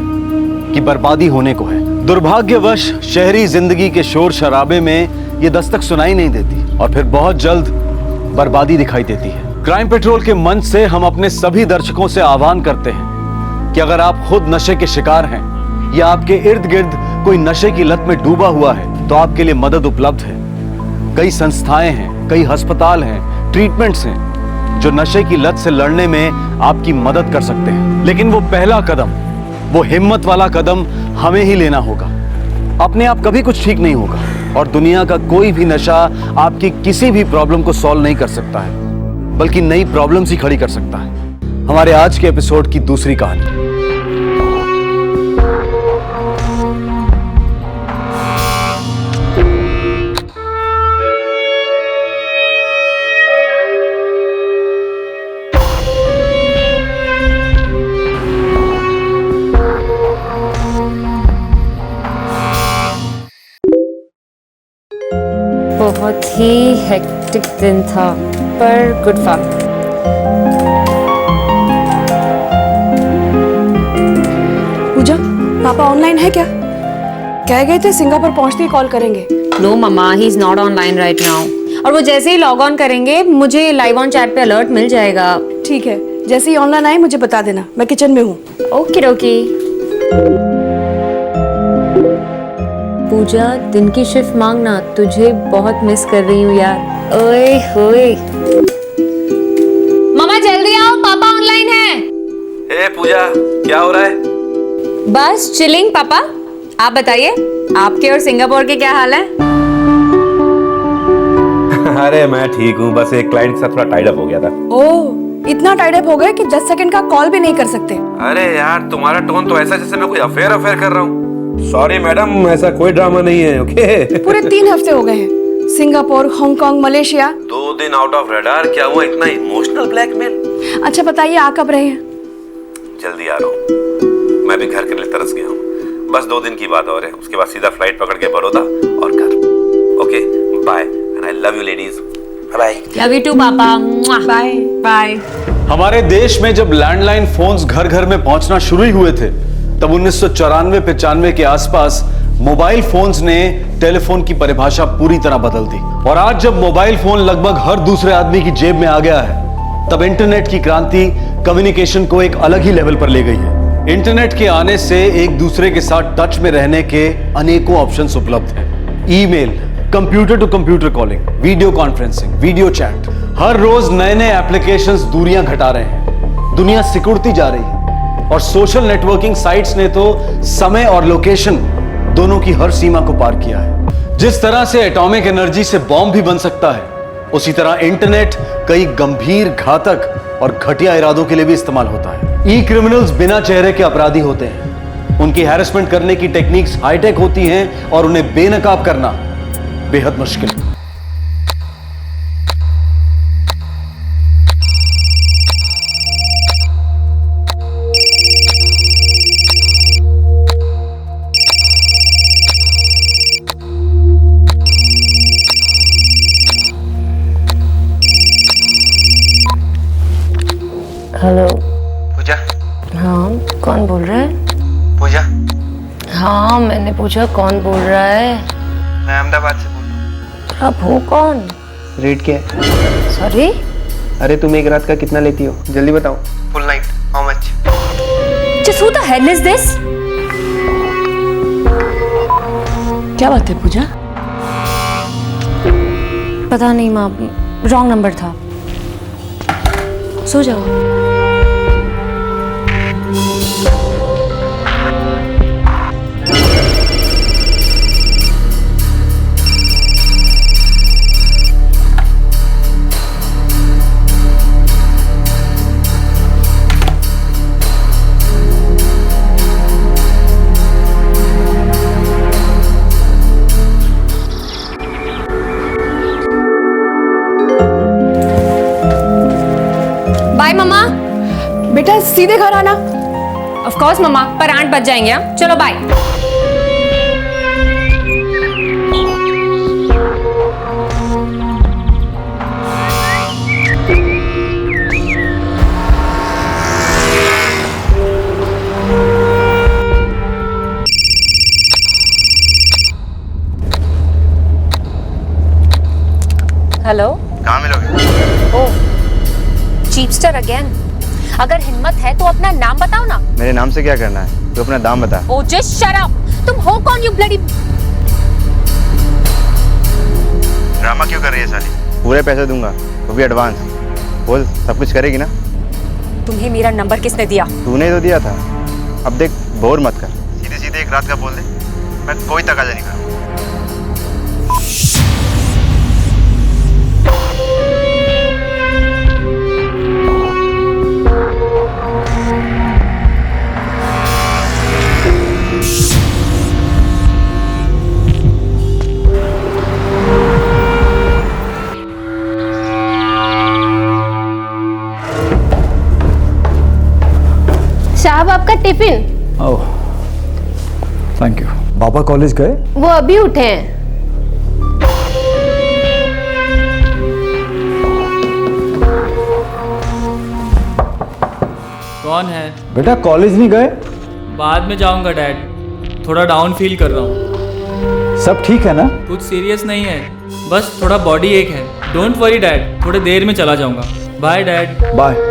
कि बर्बादी होने को है। दुर्भाग्यवश शहरी जिंदगी के शोर शराबे में ये दस्तक सुनाई नहीं देती, और फिर बहुत जल्द बर्बादी दिखाई देती है। क्राइम पेट्रोल के मंच से हम अपने सभी दर्शकों से आह्वान करते हैं कि अगर आप खुद नशे के शिकार हैं या आपके इर्द गिर्द कोई नशे की लत में डूबा हुआ है, तो आपके लिए मदद उपलब्ध है। कई संस्थाएं हैं, कई अस्पताल हैं, ट्रीटमेंट्स हैं जो नशे की लत से लड़ने में आपकी मदद कर सकते हैं। लेकिन वो पहला कदम, वो हिम्मत वाला कदम हमें ही लेना होगा। अपने आप कभी कुछ ठीक नहीं होगा, और दुनिया का कोई भी नशा आपकी किसी भी प्रॉब्लम को सॉल्व नहीं कर सकता है, बल्कि नई प्रॉब्लम्स ही खड़ी कर सकता है। हमारे आज के एपिसोड की दूसरी कहानी। बहुत ही हेक्टिक दिन था, पर गुड फन। पूजा, पापा ऑनलाइन है क्या? कह गए थे सिंगापुर पहुंचते ही कॉल करेंगे। नो मम्मा, he is not online right now, और वो जैसे ही लॉग ऑन करेंगे मुझे लाइव ऑन चैट पे अलर्ट मिल जाएगा। ठीक है, जैसे ही ऑनलाइन आए मुझे बता देना, मैं किचन में हूँ। Okay okay. पूजा, दिन की शिफ्ट मांगना, तुझे बहुत मिस कर रही हूँ यार। ओए होए, मामा जल्दी आओ, पापा ऑनलाइन है। ए पूजा, क्या हो रहा है? बस चिलिंग पापा, आप बताइए, आपके और सिंगापुर के क्या हाल है? अरे मैं ठीक हूँ, बस एक क्लाइंट के साथ थोड़ा टाइड अप हो गया था। ओह, इतना टाइड अप हो गए कि 10 सेकंड का कॉल भी नहीं कर सकते। अरे यार, तुम्हारा टोन तो ऐसा जैसे मैं कोई अफेयर कर रहा हूँ। सॉरी मैडम, ऐसा कोई ड्रामा नहीं है। ओके। पूरे 3 हफ्ते हो गए हैं, सिंगापुर, हांगकांग, मलेशिया। 2 दिन आउट ऑफ रडार, क्या हुआ इतना इमोशनल ब्लैकमेल? अच्छा बताइए, आ कब रहे हैं? जल्दी आ रहा हूँ, मैं भी घर के लिए तरस गया हूँ। बस 2 दिन की बात और है, उसके बाद सीधा फ्लाइट पकड़ के बड़ौदा और घर। Okay bye, and I love you ladies. Bye. Love you too papa. Bye bye. हमारे देश में जब लैंडलाइन फोन्स घर घर में पहुंचना शुरू ही हुए थे, तब 1994-95 के आसपास मोबाइल फोन्स ने टेलीफोन की परिभाषा पूरी तरह बदल दी। और आज जब मोबाइल फोन लगभग हर दूसरे आदमी की जेब में आ गया है, तब इंटरनेट की क्रांति कम्युनिकेशन को एक अलग ही लेवल पर ले गई है। इंटरनेट के आने से एक दूसरे के साथ टच में रहने के अनेकों ऑप्शंस उपलब्ध हैं। Email, computer to computer calling, video conferencing, video chat, हर रोज नए नए एप्लीकेशंस दूरियां घटा रहे हैं। दुनिया सिकुड़ती जा रही है, और सोशल नेटवर्किंग साइट्स ने तो समय और लोकेशन दोनों की हर सीमा को पार किया है। जिस तरह से एटॉमिक एनर्जी से बॉम्ब भी बन सकता है, उसी तरह इंटरनेट कई गंभीर, घातक और घटिया इरादों के लिए भी इस्तेमाल होता है। ई क्रिमिनल्स बिना चेहरे के अपराधी होते हैं। उनकी हैरेसमेंट करने की टेक्निक्स हाईटेक होती हैं, और उन्हें बेनकाब करना बेहद मुश्किल। हेलो पूजा। हाँ कौन बोल रहा है? पूजा, हाँ मैंने पूछा कौन बोल रहा है? मैं अहमदाबाद से बोल रहा हूँ। आप हो कौन? रेट क्या है? सॉरी? अरे तुम एक रात का कितना लेती हो, जल्दी बताओ। Full night how much? Just who the hell is this? क्या बात है पूजा? पता नहीं माँ, रॉन्ग नंबर था। सो जाओ। बाय मम्मा। बेटा सीधे घर आना। ऑफ कोर्स मम्मा, पर 8 बज जाएंगे। हाँ चलो बाय। हेलो, कहाँ मिलोगे? ओह चीपस्टर अगेन। अगर हिम्मत है तो अपना नाम बताओ ना। मेरे नाम से क्या करना है, तू अपना दाम बता। ओ जस्ट शट अप। तुम हो कौन यू ब्लडी? ड्रामा क्यों कर रही है साली? पूरे पैसे दूंगा, वो भी एडवांस। बोल, सब कुछ करेगी ना? तुम्हें मेरा नंबर किसने दिया? तूने तो दिया था। अब देख, बोर मत कर, सीधे सीधे एक रात का बोल दे, मैं कोई तकाजा नहीं करूँगा। साहब आपका tiffin. Oh thank you. Baba college गए? वो अभी उठे हैं। कौन है? बेटा कॉलेज नहीं गए? बाद में जाऊंगा डैड, थोड़ा डाउन फील कर रहा हूँ। सब ठीक है ना? कुछ सीरियस नहीं है, बस थोड़ा बॉडी एक है। डोंट वरी डैड, थोड़ी देर में चला जाऊंगा। Bye dad. Bye.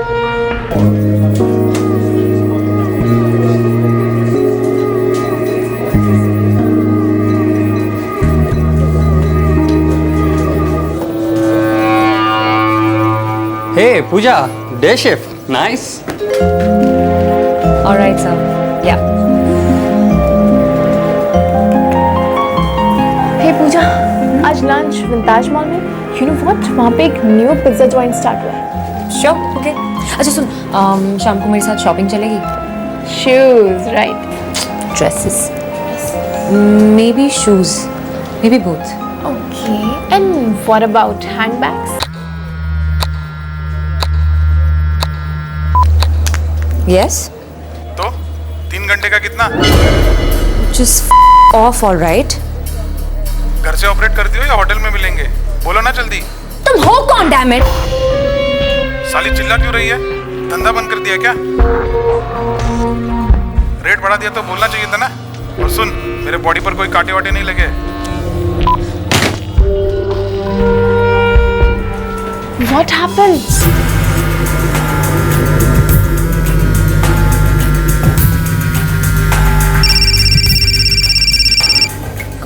Hey, Pooja, day shift. Nice. All right, sir. Yeah. Hey Pooja, आज लंच विंताज मॉल में। यू नो व्हाट, वहाँ पे एक न्यू पिज्जा जॉइंट स्टार्ट हुआ है। Sure, okay. अच्छा सुन, शाम को मेरे साथ शॉपिंग चलेगी? Shoes, right? Dresses. Maybe shoes. Maybe both. Okay. And what about handbags? Yes. तो 3 घंटे का कितना? Just off, all right. घर से ऑपरेट करती हो या होटल में मिलेंगे? बोलो ना जल्दी। तुम हो कौन डैम इट? साली चिल्ला क्यों रही है? धंधा बंद कर दिया क्या? रेट बढ़ा दिया तो बोलना चाहिए था ना। और सुन, मेरे बॉडी पर कोई कांटे वाटे नहीं लगे। What happened?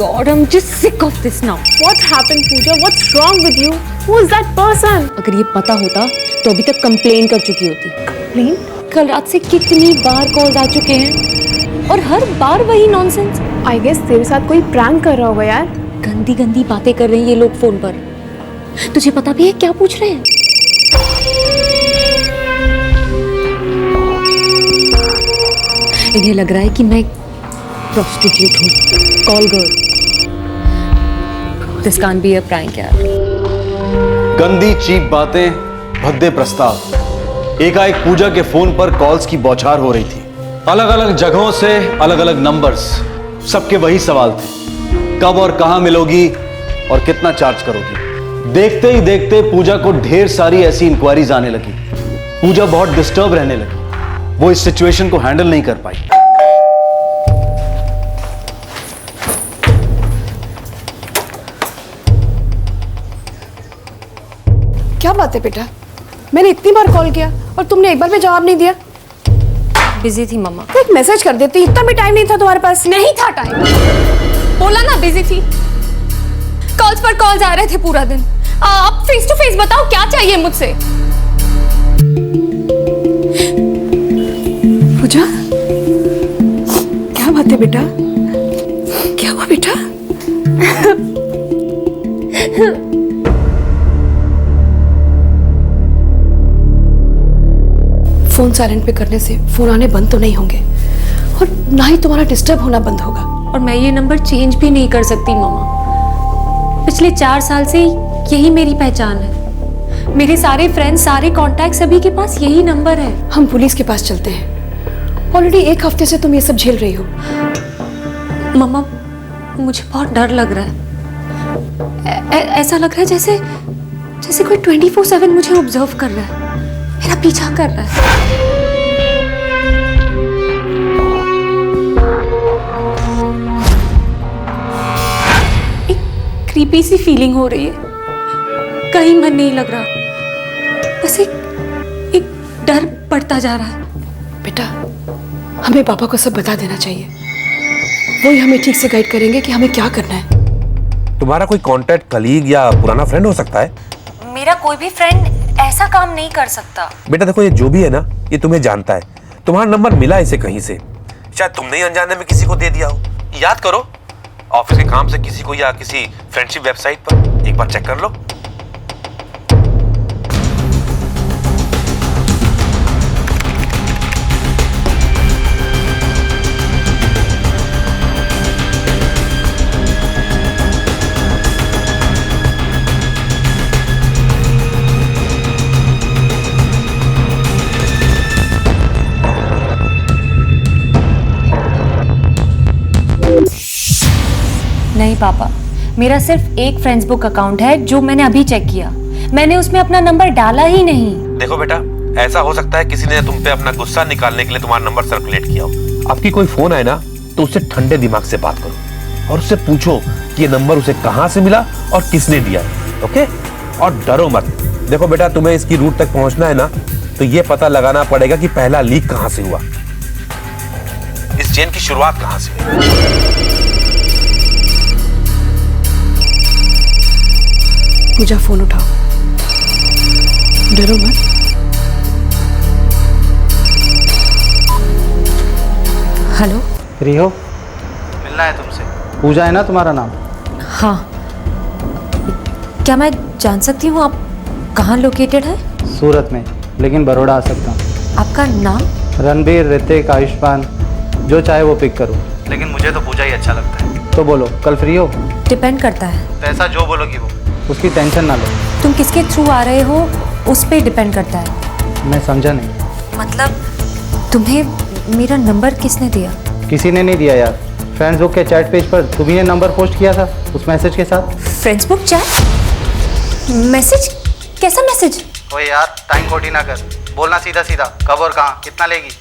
God, I'm just sick of this now. What happened, Pooja? What's wrong with you? Who is that person? अगर ये पता होता तो अभी तक कंप्लेन कर चुकी होती। कंप्लेन? कल रात से कितनी बार कॉल्स आ चुके हैं और हर बार वही नॉनसेंस। आई गेस तेरे साथ कोई प्रैंक कर रहा होगा यार। गंदी गंदी बातें कर रहे हैं ये लोग फोन पर। तुझे पता भी है क्या पूछ रहे हैं? इन्हें लग रहा है कि मैं प्रोस्टिट्यूट हूँ, call girl. This can't be a prank यार। गंदी चीप बातें, भद्दे प्रस्ताव। एकाएक पूजा के फोन पर कॉल्स की बौछार हो रही थी। अलग अलग जगहों से अलग अलग नंबर्स, सबके वही सवाल थे, कब और कहां मिलोगी और कितना चार्ज करोगी। देखते ही देखते पूजा को ढेर सारी ऐसी इंक्वायरीज आने लगी। पूजा बहुत डिस्टर्ब रहने लगी, वो इस सिचुएशन को हैंडल नहीं कर पाई। क्या बात है बेटा, मैंने इतनी बार कॉल किया और तुमने एक बार भी जवाब नहीं दिया। बिजी थी मम्मा। तो एक मैसेज कर देती, इतना भी टाइम नहीं था तुम्हारे पास। नहीं था टाइम, बोला ना बिजी थी। कॉल्स पर कॉल्स आ रहे थे पूरा दिन। आप फेस टू फेस बताओ क्या चाहिए मुझसे। पूजा, क्या बात है बेटा, क्या हुआ बेटा? फोन साइलेंट पे करने से फोन आने बंद तो नहीं होंगे और ना ही तुम्हारा डिस्टर्ब होना बंद होगा। और मैं ये नंबर चेंज भी नहीं कर सकती मम्मा। पिछले 4 साल से यही मेरी पहचान है। मेरे सारे फ्रेंड्स, सारे कॉन्टैक्ट, सभी के पास यही नंबर है। हम पुलिस के पास चलते हैं। ऑलरेडी 1 हफ्ते से तुम ये सब झेल रही हो। मम्मा, मुझे बहुत डर लग रहा है। ऐसा लग रहा है जैसे कोई 24/7 मुझे ऑब्जर्व कर रहा है, मेरा पीछा कर रहा है। एक क्रीपी सी फीलिंग हो रही है, कहीं मन नहीं लग रहा, बस एक डर बढ़ता जा रहा है। बेटा, हमें पापा को सब बता देना चाहिए, वो ही हमें ठीक से गाइड करेंगे कि हमें क्या करना है। तुम्हारा कोई कांटेक्ट, कलीग या पुराना फ्रेंड हो सकता है? मेरा कोई भी फ्रेंड ऐसा काम नहीं कर सकता। बेटा देखो, ये जो भी है ना, ये तुम्हें जानता है। तुम्हारा नंबर मिला इसे कहीं से, शायद तुमने ही अनजाने में किसी को दे दिया हो। याद करो, ऑफिस के काम से किसी को या किसी फ्रेंडशिप वेबसाइट पर एक बार चेक कर लो। नहीं पापा, मेरा सिर्फ एक फ्रेंड्स बुक अकाउंट है जो मैंने अभी चेक किया। मैंने उसमें अपना नंबर डाला ही नहीं। देखो बेटा, ऐसा हो सकता है किसी ने तुम पे अपना गुस्सा निकालने के लिए तुम्हारा नंबर सर्कुलेट किया हो। आपकी कोई फोन आए ना, तो उससे ठंडे दिमाग से बात करो और उससे पूछो कि ये नंबर उसे कहां से मिला और किसने दिया है। ओके? और डरो मत। देखो बेटा, तुम्हें इसकी रूट तक पहुंचना है ना, तो ये पता लगाना पड़ेगा कि पहला लीक कहां से हुआ, इस चेन की शुरुआत कहां से हुई। पूजा, फोन उठाओ, डरो मत। हेलो, फ्री हो? मिलना है तुमसे। पूजा है ना तुम्हारा नाम? हाँ। क्या मैं जान सकती हूँ आप कहाँ लोकेटेड है? सूरत में, लेकिन बड़ौदा आ सकता हूँ। आपका नाम? रणबीर, ऋतिक, आयुष्मान, जो चाहे वो पिक करो। लेकिन मुझे तो पूजा ही अच्छा लगता है। तो बोलो, कल फ्री हो? डिपेंड करता है। पैसा जो बोलोगी वो। उसकी टेंशन ना लो। तुम किसके थ्रू आ रहे हो उस पे डिपेंड करता है। मैं समझा नहीं। मतलब तुम्हें मेरा नंबर किसने दिया? किसी ने नहीं दिया यार, फ्रेंड्स बुक के चैट पेज पर तुम्ही ने नंबर पोस्ट किया था उस मैसेज के साथ। Friends book chat message? कैसा मैसेज? ओए यार, टाइम खोटी ना कर, बोलना सीधा सीधा, कब और कहाँ, कितना लेगी।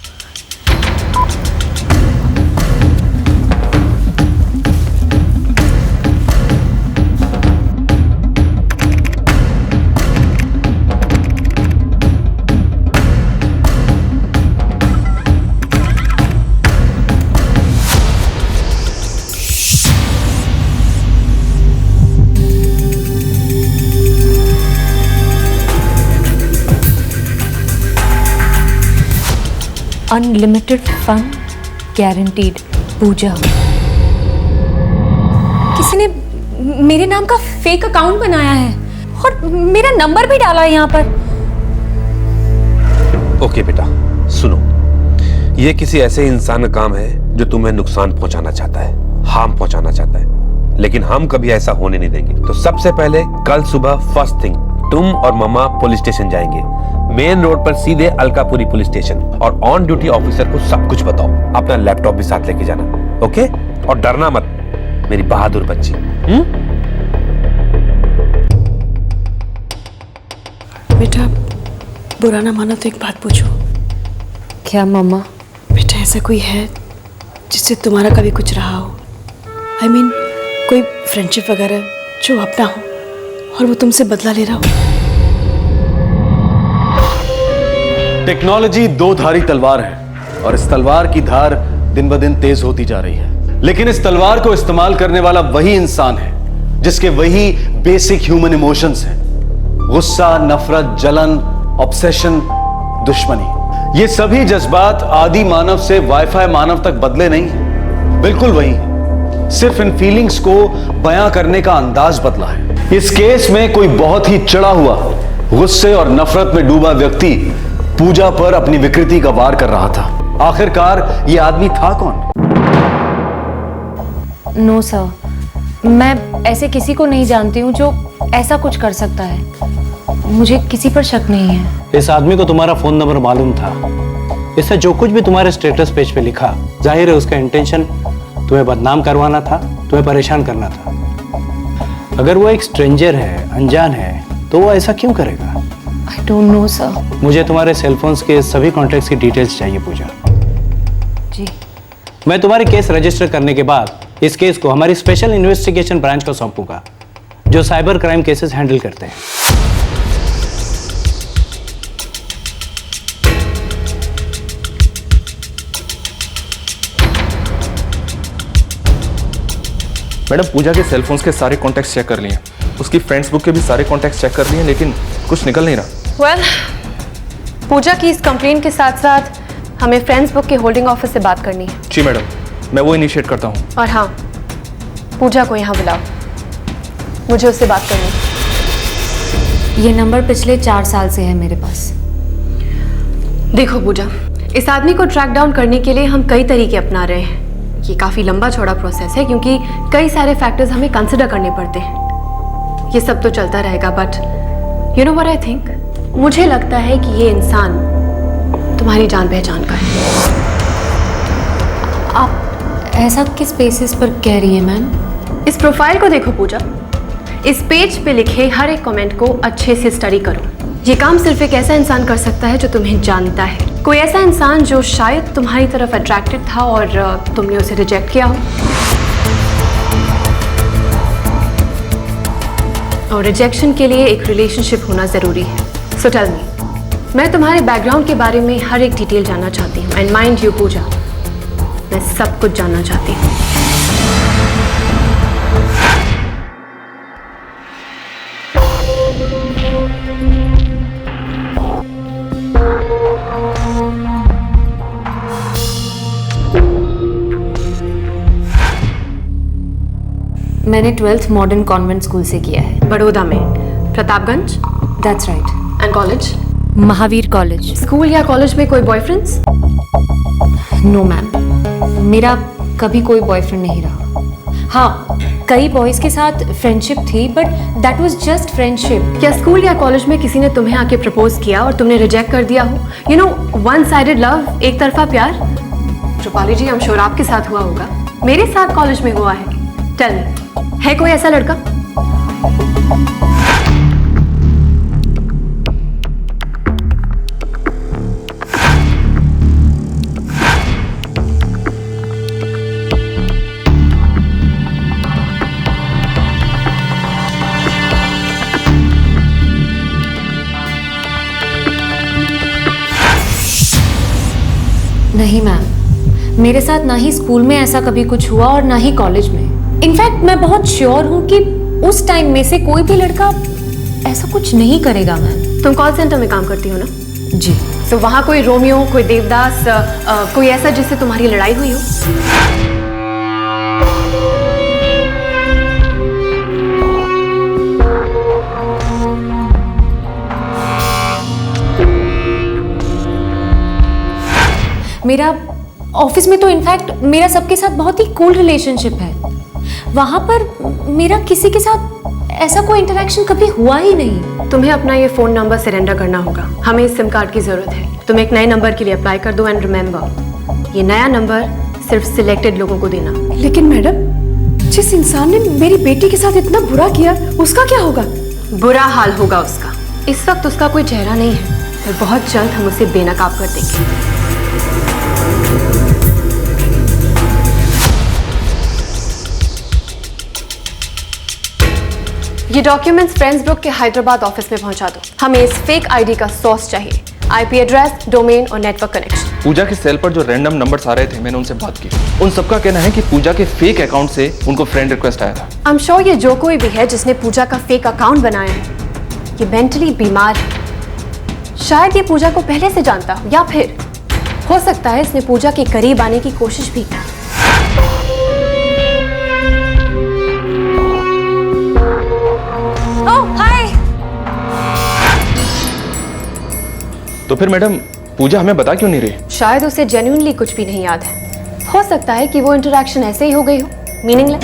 अनलिमिटेड फंड गारंटीड, पूजा। किसी ने मेरे नाम का फेक अकाउंट बनाया है और मेरा नंबर भी डाला है यहाँ पर। ओके बेटा, सुनो, ये किसी ऐसे इंसान का काम है जो तुम्हें नुकसान पहुंचाना चाहता है, हार्म पहुंचाना चाहता है, लेकिन हम कभी ऐसा होने नहीं देंगे। तो सबसे पहले कल सुबह फर्स्ट थिंग तुम और मम्मा पुलिस स्टेशन जाएंगे, मेन रोड पर सीधे अलकापुरी पुलिस स्टेशन, और ऑन ड्यूटी ऑफिसर को सब कुछ बताओ। अपना लैपटॉप भी साथ लेके जाना, ओके? और डरना मत मेरी बहादुर बच्ची। बेटा, बुरा ना मानो तो एक बात पूछो। क्या मम्मा? बेटा ऐसा कोई है जिससे तुम्हारा कभी कुछ रहा हो? I mean, कोई फ्रेंडशिप वगैरह जो अपना हो और वो तुमसे बदला ले रहा हो? टेक्नोलॉजी दो धारी तलवार है और इस तलवार की धार दिन ब दिन तेज होती जा रही है, लेकिन इस तलवार को इस्तेमाल करने वाला वही इंसान है जिसके वही बेसिक ह्यूमन इमोशंस हैं। गुस्सा, नफरत, जलन, ऑब्सेशन, दुश्मनी, ये सभी जज्बात आदि मानव से वाईफाई मानव तक बदले नहीं हैं, बिल्कुल वही है, सिर्फ इन फीलिंग्स को बयां करने का अंदाज बदला है। इस केस में कोई बहुत ही चढ़ा हुआ, गुस्से और नफरत में डूबा व्यक्ति पूजा पर अपनी विकृति का वार कर रहा था। आखिरकार ये आदमी था कौन? नो सर, मैं ऐसे किसी को नहीं जानती हूँ जो ऐसा कुछ कर सकता है। मुझे किसी पर शक नहीं है। इस आदमी को तुम्हारा फोन नंबर मालूम था, इससे जो कुछ भी तुम्हारे स्टेटस पेज पे लिखा, जाहिर है उसका इंटेंशन तुम्हें बदनाम करवाना था, तुम्हें परेशान करना था। अगर वो एक स्ट्रेंजर है, अनजान है, तो वो ऐसा क्यों करेगा? I don't know sir. मुझे तुम्हारे सेलफोन्स के सभी कॉन्टैक्ट्स की डिटेल्स चाहिए पूजा। जी। मैं तुम्हारे केस रजिस्टर करने के बाद इस केस को हमारी स्पेशल इन्वेस्टिगेशन ब्रांच को सौंपूंगा, जो साइबर क्राइम केसेस हैंडल करते हैं। मैडम, पूजा के सेलफोन्स के सारे कॉन्टैक्ट्स चेक कर लिए, उसकी फ्रेंड्स बुक के भी सारे कॉन्टैक्ट्स चेक कर लिए, लेकिन कुछ निकल नहीं रहा। वेल, पूजा की इस कंप्लेंट के साथ साथ हमें फ्रेंड्स बुक के होल्डिंग ऑफिस से बात करनी है। जी मैडम, मैं वो इनिशिएट करता हूँ। और हाँ, पूजा को यहाँ बुलाओ, मुझे उससे बात करनी है। ये नंबर पिछले 4 साल से है मेरे पास। देखो पूजा, इस आदमी को ट्रैक डाउन करने के लिए हम कई तरीके अपना रहे हैं। ये काफ़ी लंबा चौड़ा प्रोसेस है क्योंकि कई सारे फैक्टर्स हमें कंसिडर करने पड़ते हैं। ये सब तो चलता रहेगा, but you know what I think, मुझे लगता है कि ये इंसान तुम्हारी जान पहचान का है। आप ऐसा किस बेसिस पर कह रही है मैम? इस प्रोफाइल को देखो पूजा, इस पेज पे लिखे हर एक कमेंट को अच्छे से स्टडी करो। ये काम सिर्फ एक ऐसा इंसान कर सकता है जो तुम्हें जानता है, कोई ऐसा इंसान जो शायद तुम्हारी तरफ अट्रैक्टेड था और तुमने उसे रिजेक्ट किया हो। और रिजेक्शन के लिए एक रिलेशनशिप होना ज़रूरी है। सो टेल मी, मैं तुम्हारे बैकग्राउंड के बारे में हर एक डिटेल जानना चाहती हूँ। एंड माइंड यू पूजा, मैं सब कुछ जानना चाहती हूँ। मैंने 12th मॉडर्न कॉन्वेंट स्कूल से किया है। बड़ौदा में? Pratapganj? That's right. And college? Mahavir college. School या कॉलेज में कोई बॉयफ्रेंड्स? नो मैम, मेरा कभी कोई बॉयफ्रेंड नहीं रहा। हाँ, कई बॉयज के साथ फ्रेंडशिप थी, but that was just friendship. क्या स्कूल या कॉलेज में किसी ने तुम्हें आके प्रपोज किया और तुमने रिजेक्ट कर दिया हो? You know, one sided love, एक तरफा प्यार। रूपाली जी, I'm sure आपके साथ हुआ होगा, मेरे साथ कॉलेज में हुआ है। टेल मी, है कोई ऐसा लड़का? नहीं मैम, मेरे साथ ना ही स्कूल में ऐसा कभी कुछ हुआ और ना ही कॉलेज में। इनफैक्ट मैं बहुत श्योर हूँ कि उस टाइम में से कोई भी लड़का ऐसा कुछ नहीं करेगा मैम। तुम कॉल सेंटर में काम करती हो ना? जी। तो वहाँ कोई रोमियो, कोई देवदास, कोई ऐसा जिससे तुम्हारी लड़ाई हुई हो? मेरा ऑफिस में तो इनफैक्ट मेरा सबके साथ बहुत ही कूल रिलेशनशिप है। वहाँ पर मेरा किसी के साथ ऐसा कोई इंटरेक्शन कभी हुआ ही नहीं। तुम्हें अपना ये फ़ोन नंबर सरेंडर करना होगा। हमें इस सिम कार्ड की ज़रूरत है। तुम एक नए नंबर के लिए अप्लाई कर दो एंड रिमेंबर, ये नया नंबर सिर्फ सिलेक्टेड लोगों को देना। लेकिन मैडम, जिस इंसान ने मेरी बेटी के साथ इतना बुरा किया, उसका क्या होगा? बुरा हाल होगा उसका। इस वक्त उसका कोई चेहरा नहीं है, और बहुत जल्द हम उसे बेनकाब कर देंगे। ये डॉक्यूमेंट्स फ्रेंड्स ग्रुप के हैदराबाद ऑफिस में पहुंचा दो। हमें इस फेक आईडी का सोर्स चाहिए, आईपी एड्रेस, डोमेन और नेटवर्क कनेक्शन। पूजा के सेल पर जो रैंडम नंबर्स आ रहे थे, मैंने उनसे बात की। उन सबका कहना है कि पूजा के फेक अकाउंट से उनको फ्रेंड रिक्वेस्ट आया था। आई एम श्योर ये जो कोई भी है जिसने पूजा का फेक अकाउंट बनाया है, ये मेंटली बीमार है। शायद ये पूजा को पहले से जानता हो, या फिर हो सकता है इसने पूजा के करीब आने की कोशिश भी की। तो फिर मैडम पूजा हमें बता क्यों नहीं रही? शायद उसे जेन्युइनली कुछ भी नहीं याद है। हो सकता है कि वो इंटरेक्शन ऐसे ही हो गई हो, मीनिंगलेस,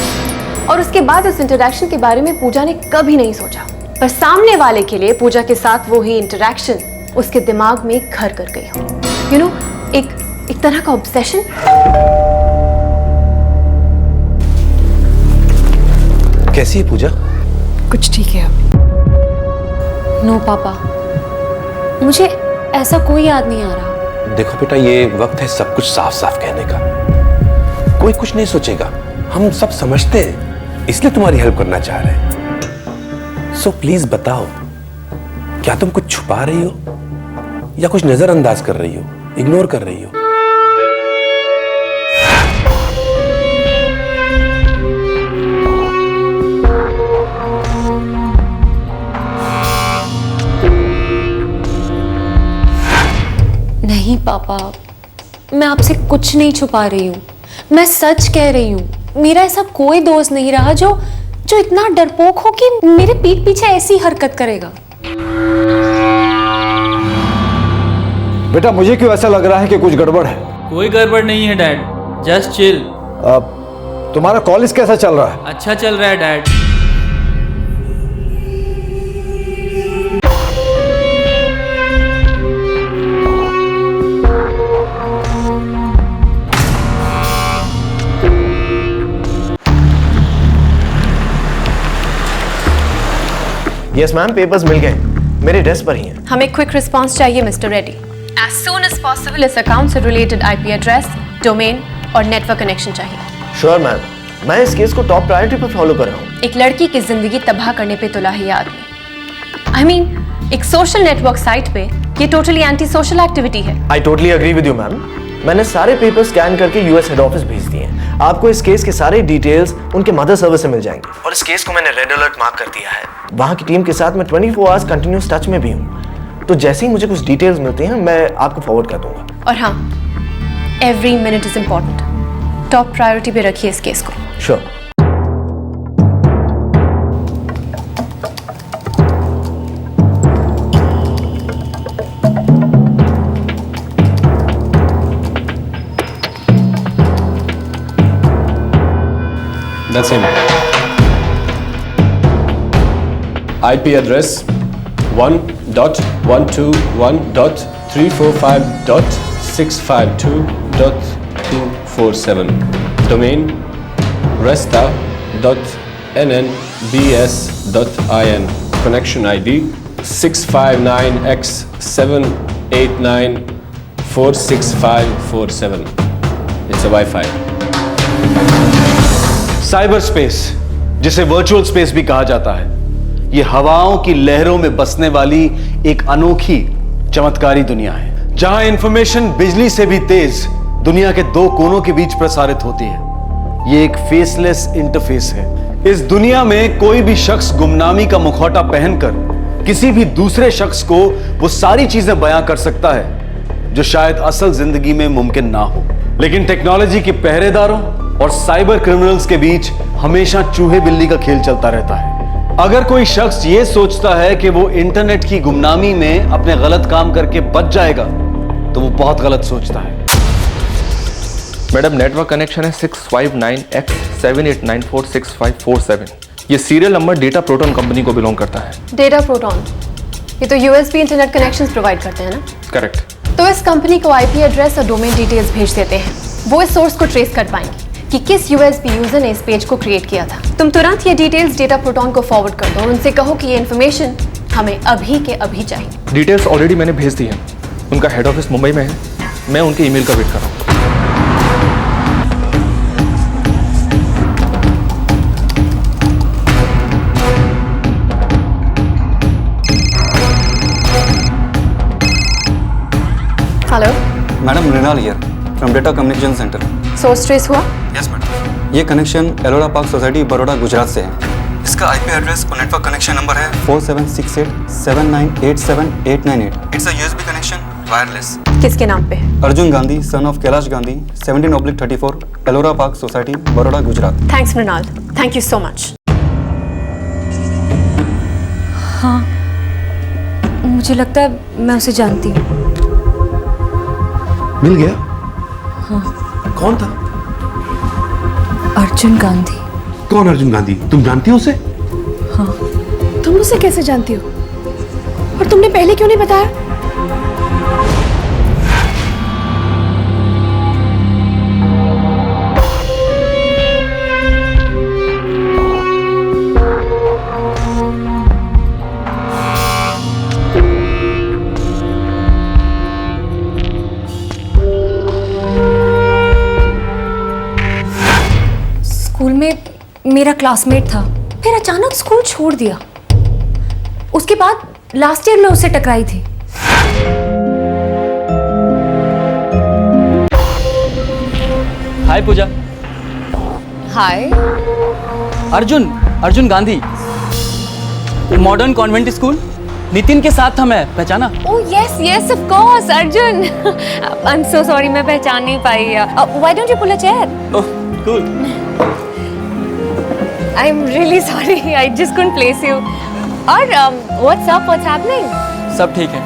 और उसके बाद उस इंटरेक्शन के बारे में पूजा ने कभी नहीं सोचा। पर सामने वाले के लिए पूजा के साथ वो ही इंटरेक्शन उसके दिमाग में घर कर गई हो। यू नो, एक तरह का ऑब्सेशन। कैसी है पूजा? कुछ ठीक है अब। नो पापा, मुझे ऐसा कोई याद नहीं आ रहा। देखो बेटा, ये वक्त है सब कुछ साफ साफ कहने का। कोई कुछ नहीं सोचेगा, हम सब समझते हैं, इसलिए तुम्हारी हेल्प करना चाह रहे हैं। सो प्लीज बताओ, क्या तुम कुछ छुपा रही हो या कुछ नजरअंदाज कर रही हो, इग्नोर कर रही हो? नहीं पापा, मैं आपसे कुछ नहीं छुपा रही हूँ, मैं सच कह रही हूँ। मेरा ऐसा कोई दोस्त नहीं रहा जो इतना डरपोक हो कि मेरे पीठ पीछे ऐसी हरकत करेगा। बेटा, मुझे क्यों ऐसा लग रहा है कि कुछ गड़बड़ है? कोई गड़बड़ नहीं है डैड, जस्ट चिल। तुम्हारा कॉलेज कैसा चल रहा है? अच्छा चल रहा है डैड। यस मैम, पेपर्स मिल गए, मेरे डेस्क पर ही हैं। हमें क्विक रिस्पांस चाहिए mister Reddy. As soon as possible इस अकाउंट से रिलेटेड आईपी एड्रेस, डोमेन और नेटवर्क कनेक्शन चाहिए। श्योर मैम, मैं इस केस को टॉप प्रायोरिटी पर फॉलो कर रहा हूँ। एक लड़की की जिंदगी तबाह करने पे तुला है ये आदमी। आई मीन, एक सोशल नेटवर्क साइट पे ये टोटली एंटी सोशल एक्टिविटी है। I totally agree with you ma'am. मैंने सारे पेपर स्कैन करके यूएस हेड ऑफिस भेज दिए हैं। आपको इस केस के सारे डिटेल्स उनके मदर सर्विस से मिल जाएंगे। और इस केस को मैंने रेड अलर्ट मार्क कर दिया है। वहाँ की टीम के साथ मैं 24 आवर्स कंटिन्यूस टच में भी हूँ। तो जैसे ही मुझे कुछ डिटेल्स मिलती हैं, मैं आपको फॉरवर्ड कर दूंगा। और हाँ, every minute is important. Top priority पे रखिए इस केस को। Sure. That's him. IP address 1.121.345.652.247. Domain resta.nnbs.in. Connection ID 659x789465547. It's a Wi-Fi. Cyber space, जिसे वर्चुअल स्पेस भी कहा जाता है, ये हवाओं की लहरों में बसने वाली एक अनोखी चमत्कारी दुनिया है, जहां इंफॉर्मेशन बिजली से भी तेज दुनिया के दो कोनों के बीच प्रसारित होती है। ये एक फेसलेस इंटरफेस है। इस दुनिया में कोई भी शख्स गुमनामी का मुखौटा पहनकर किसी भी दूसरे शख्स को वो सारी चीजें बयां कर सकता है जो शायद असल जिंदगी में मुमकिन ना हो। लेकिन टेक्नोलॉजी के पहरेदारों और साइबर क्रिमिनल्स के बीच हमेशा चूहे बिल्ली का खेल चलता रहता है। अगर कोई शख्स ये सोचता है कि वो इंटरनेट की गुमनामी में अपने गलत काम करके बच जाएगा, तो वो बहुत गलत सोचता है। मैडम, नेटवर्क कनेक्शन है 659x789465547। ये serial number data proton company को बिलोंग करता है। डेटा प्रोटॉन, ये तो यूएसबी इंटरनेट कनेक्शंस प्रोवाइड करते हैं ना? करेक्ट। तो इस कंपनी को आईपी एड्रेस और डोमेन डिटेल्स भेज देते हैं। वो इस सोर्स को ट्रेस कर पाएंगे कि किस यूएसबी यूजर ने इस पेज को क्रिएट किया था। तुम तुरंत ये डिटेल्स डेटा प्रोटॉन को फॉरवर्ड कर दो और उनसे कहो कि ये इन्फॉर्मेशन हमें अभी के अभी चाहिए। डिटेल्स ऑलरेडी मैंने भेज दी हैं। उनका हेड ऑफिस मुंबई में है, मैं उनके ईमेल का वेट कर रहा हूँ। Hello madam, Mrinal here from data communication centre. So stress हुआ? Yes madam. ये connection Ellora park society Baroda Gujarat से है। इसका आईपी एड्रेस और नेटवर्क कनेक्शन नंबर है 476879879898। It's a USB connection, wireless. किसके नाम पे है? Arjun Gandhi, son of Kailash Gandhi, 17/34, Ellora park society Baroda Gujarat. Thanks Mrinal, thank you so much. हाँ, मुझे लगता है मैं उसे जानती हूँ। मिल गया? हाँ। कौन था? अर्जुन गांधी। कौन अर्जुन गांधी? तुम जानती हो उसे? हाँ। तुम उसे कैसे जानती हो? और तुमने पहले क्यों नहीं बताया? स्कूल में मेरा क्लासमेट था, फिर अचानक स्कूल छोड़ दिया। उसके बाद लास्ट ईयर में उससे टकराई थी। Hi Pooja. Hi. Arjun Gandhi, modern convent school, Nitin के साथ था मैं, पहचाना? Oh yes yes of course, Arjun. I am so sorry, मैं पहचान नहीं पाई। Why don't you pull a chair? Oh cool. I am really sorry, I just couldn't place you. और व्हाट्स अप, व्हाट्स हैपनिंग? सब ठीक है,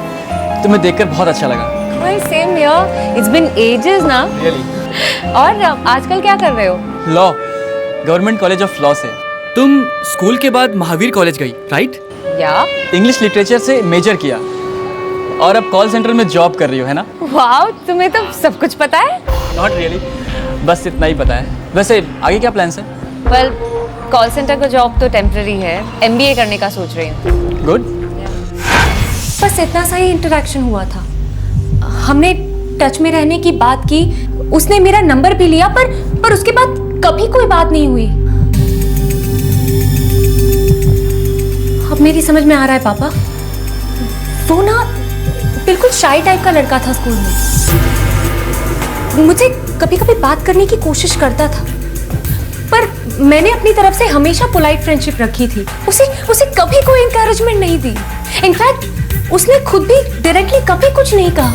तुम्हें देखकर बहुत अच्छा लगा। Well same here, it's been ages ना। रियली। और आजकल क्या कर रहे हो? Law, government college of law से। तुम स्कूल के बाद महावीर कॉलेज गई, राइट? या। इंग्लिश लिटरेचर से मेजर किया और अब कॉल सेंटर में जॉब कर रही हो, है ना? वाओ, तुम्हें तो सब कुछ पता है। नॉट रियली, बस इतना ही पता है। वैसे आगे क्या प्लान्स है? वेल, कॉल सेंटर का जॉब तो टेम्पररी है, एमबीए करने का सोच रही हूँ। गुड। बस इतना सा ही इंटरेक्शन हुआ था, हमने टच में रहने की बात की, उसने मेरा नंबर भी लिया, पर उसके बाद कभी कोई बात नहीं हुई। अब मेरी समझ में आ रहा है पापा, वो ना बिल्कुल शाई टाइप का लड़का था स्कूल में। मुझे कभी कभी बात करने की कोशिश करता था, पर मैंने अपनी तरफ से हमेशा पोलाइट फ्रेंडशिप रखी थी। उसे कभी कोई एनकरेजमेंट नहीं दी। इनफैक्ट उसने खुद भी डायरेक्टली कभी कुछ नहीं कहा।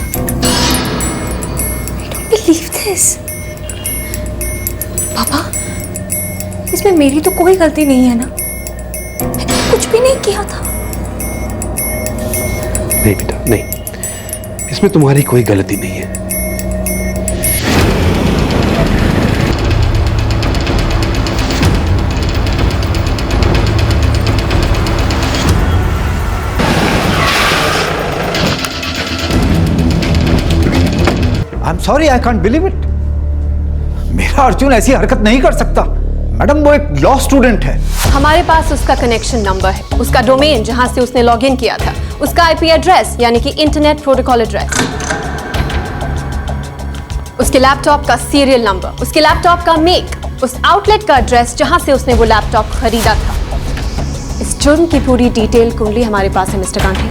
I don't believe this. पापा, इसमें मेरी तो कोई गलती नहीं है ना? मैंने कुछ भी नहीं किया था। नहीं बेटा, नहीं, इसमें तुम्हारी कोई गलती नहीं है। I am sorry, I can't believe it. मेरा अर्जुन ऐसी हरकत नहीं कर सकता। मैडम, वो एक लॉ स्टूडेंट है। हमारे पास उसका कनेक्शन नंबर है, उसका डोमेन जहां से उसने लॉगिन किया था, उसका आईपी एड्रेस यानी कि इंटरनेट प्रोटोकॉल एड्रेस, उसके लैपटॉप का सीरियल नंबर, उसके लैपटॉप का मेक, उस आउटलेट का एड्रेस जहां से उसने वो लैपटॉप खरीदा था। इस जुर्म की पूरी डिटेल कुंडली हमारे पास है मिस्टर गांधी।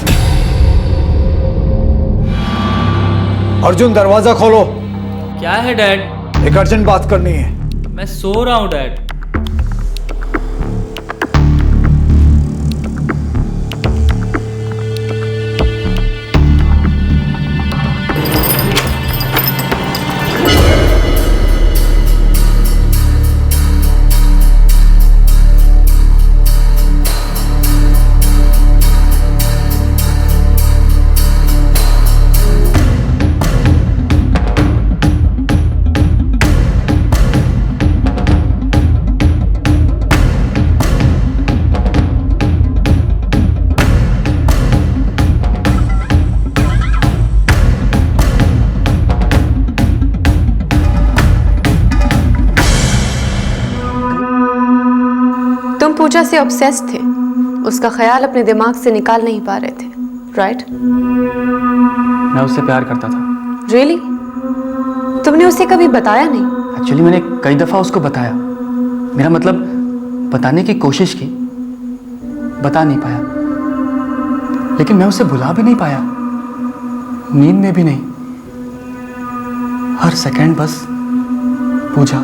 अर्जुन, दरवाजा खोलो। क्या है डैड? एक अर्जेंट बात करनी है। मैं सो रहा हूँ डैड। पूजा से ऑब्सेस्ड थे, उसका ख्याल अपने दिमाग से निकाल नहीं पा रहे थे, राइट? मैं उससे प्यार करता था। रियली? तुमने उसे कभी बताया नहीं? एक्चुअली मैंने कई दफ़ा उसको बताया, मेरा मतलब बताने की कोशिश की, बता नहीं पाया। लेकिन मैं उसे भुला भी नहीं पाया, नींद में भी नहीं, हर सेकंड बस पूजा।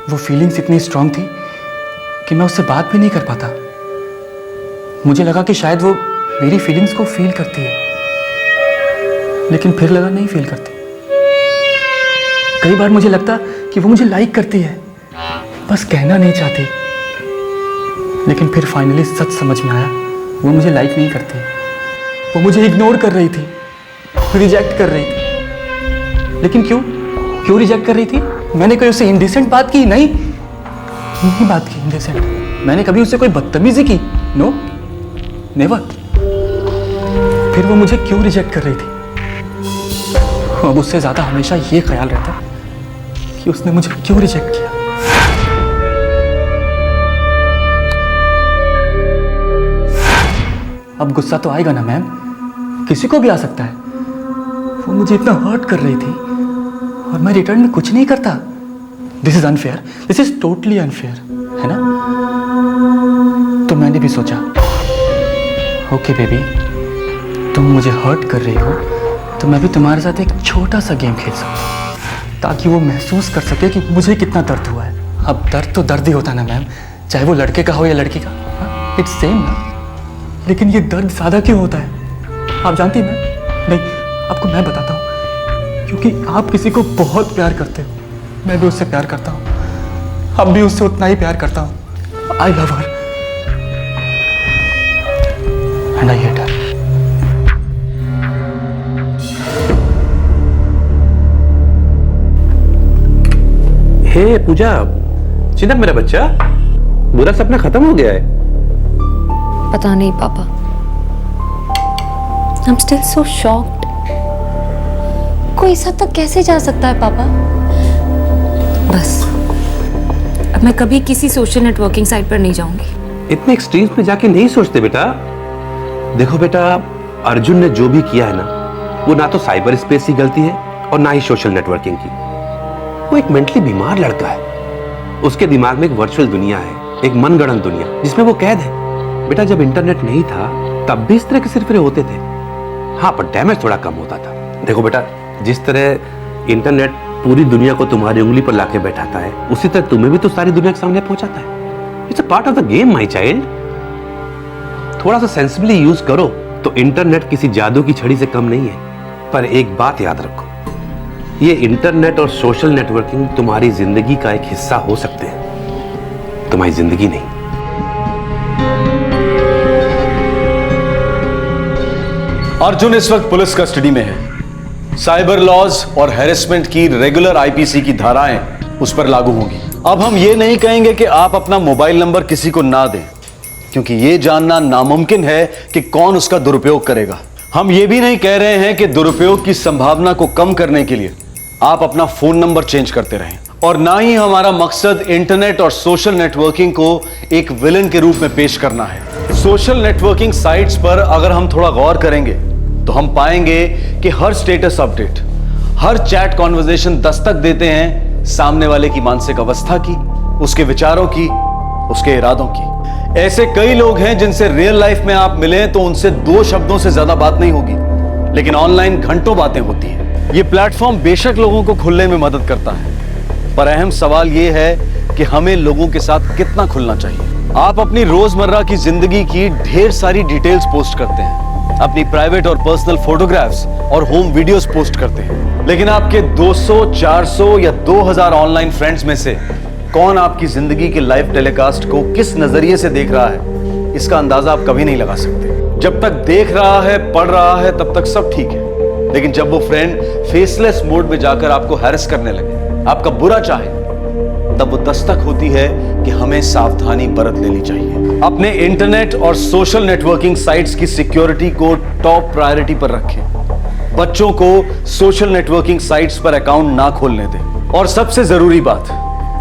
वो फीलिंग्स इतनी स्ट्रांग थी कि मैं उससे बात भी नहीं कर पाता। मुझे लगा कि शायद वो मेरी फीलिंग्स को फील करती है, लेकिन फिर लगा नहीं फील करती। कई बार मुझे लगता कि वो मुझे लाइक करती है, बस कहना नहीं चाहती। लेकिन फिर फाइनली सच समझ में आया, वो मुझे लाइक नहीं करती, वो मुझे इग्नोर कर रही थी, रिजेक्ट कर रही थी। लेकिन क्यों रिजेक्ट कर रही थी? मैंने कोई उससे इंडिसेंट बात की? नहीं बात की इंडिसेंट। मैंने कभी उससे कोई बदतमीजी की? No, never. फिर वो मुझे क्यों रिजेक्ट कर रही थी? अब उससे ज्यादा हमेशा ये ख्याल रहता कि उसने मुझे क्यों रिजेक्ट किया। अब गुस्सा तो आएगा ना मैम, किसी को भी आ सकता है। वो मुझे इतना हर्ट कर रही थी और मैं रिटर्न में कुछ नहीं करता। This is unfair, this is totally unfair, है ना? तो मैंने भी सोचा, ओके बेबी, तुम मुझे हर्ट कर रही हो तो मैं भी तुम्हारे साथ एक छोटा सा गेम खेल सकता हूँ, ताकि वो महसूस कर सके कि मुझे कितना दर्द हुआ है। अब दर्द तो दर्द ही होता है ना मैम, चाहे वो लड़के का हो या लड़की का, इट्स सेम ना। लेकिन ये दर्द ज़्यादा क्यों होता है आप जानती हैं मैम? नहीं, आपको मैं बताता हूँ, क्योंकि आप किसी को बहुत प्यार करते हो, मैं भी उससे प्यार करता हूँ, अब भी उससे उतना ही प्यार करता हूँ। I love her and I hate her. Hey Pooja, चिंता मेरा बच्चा, बुरा सपना खत्म हो गया है। पता नहीं पापा, I am still so shocked. कोई इस हद तक कैसे जा सकता है पापा? बस अब मैं कभी किसी सोशल नेटवर्किंग साइट पर नहीं जाऊंगी। इतने एक्सट्रीम्स में जाके नहीं सोचते बेटा। देखो बेटा, अर्जुन ने जो भी किया है ना, वो ना तो साइबर स्पेस की गलती है और ना ही सोशल नेटवर्किंग की। वो एक मेंटली बीमार लड़का है, उसके दिमाग में एक वर्चुअल दुनिया है, एक मनगढ़ंत दुनिया जिसमें वो कैद है। बेटा, जब इंटरनेट नहीं था तब भी इस तरह के सिरफिरे होते थे, हाँ, पर डैमेज थोड़ा कम होता था। देखो बेटा, जिस तरह इंटरनेट पूरी दुनिया को तुम्हारी उंगली पर लाके बैठाता है, उसी तरह तुम्हें भी तो सारी दुनिया के सामने पहुंचाता है। It's a part of the game my child. थोड़ा सा सेंसिबली यूज करो तो इंटरनेट किसी जादू की छड़ी से कम नहीं है। पर एक बात याद रखो, ये इंटरनेट और सोशल नेटवर्किंग तुम्हारी जिंदगी का एक हिस्सा हो सकते हैं, तुम्हारी जिंदगी नहीं। अर्जुन इस वक्त पुलिस कस्टडी में है। साइबर लॉज और हैरेसमेंट की रेगुलर आईपीसी की धाराएं उस पर लागू होंगी। अब हम ये नहीं कहेंगे कि आप अपना मोबाइल नंबर किसी को ना दें, क्योंकि ये जानना नामुमकिन है कि कौन उसका दुरुपयोग करेगा। हम ये भी नहीं कह रहे हैं कि दुरुपयोग की संभावना को कम करने के लिए आप अपना फोन नंबर चेंज करते रहें, और ना ही हमारा मकसद इंटरनेट और सोशल नेटवर्किंग को एक विलन के रूप में पेश करना है। सोशल नेटवर्किंग साइट्स पर अगर हम थोड़ा गौर करेंगे तो हम पाएंगे कि हर स्टेटस अपडेट, हर चैट कॉन्वर्सेशन दस्तक देते हैं सामने वाले की मानसिक अवस्था की, उसके विचारों की, उसके इरादों की। ऐसे कई लोग हैं जिनसे रियल लाइफ में आप मिलें तो उनसे 2 शब्दों से ज्यादा बात नहीं होगी, लेकिन ऑनलाइन घंटों बातें होती हैं। ये प्लेटफॉर्म बेशक लोगों को खुलने में मदद करता है, पर अहम सवाल ये है कि हमें लोगों के साथ कितना खुलना चाहिए। आप अपनी रोजमर्रा की जिंदगी की ढेर सारी डिटेल्स पोस्ट करते हैं, अपनी प्राइवेट और पर्सनल फोटोग्राफ्स और होम वीडियोस पोस्ट करते हैं, लेकिन आपके 200, 400 या 2000 ऑनलाइन फ्रेंड्स में से कौन आपकी जिंदगी के लाइव टेलीकास्ट को किस नजरिए से देख रहा है, इसका अंदाजा आप कभी नहीं लगा सकते। जब तक देख रहा है, पढ़ रहा है, तब तक सब ठीक है, लेकिन जब वो फ्रेंड फेसलेस मोड में जाकर आपको हैरेस करने लगे, आपका बुरा चाहे, तब वो दस्तक होती है कि हमें सावधानी बरत लेनी चाहिए। अपने इंटरनेट और सोशल नेटवर्किंग साइट्स की सिक्योरिटी को टॉप प्रायोरिटी पर रखें। बच्चों को सोशल नेटवर्किंग साइट्स पर अकाउंट ना खोलने दें। और सबसे जरूरी बात,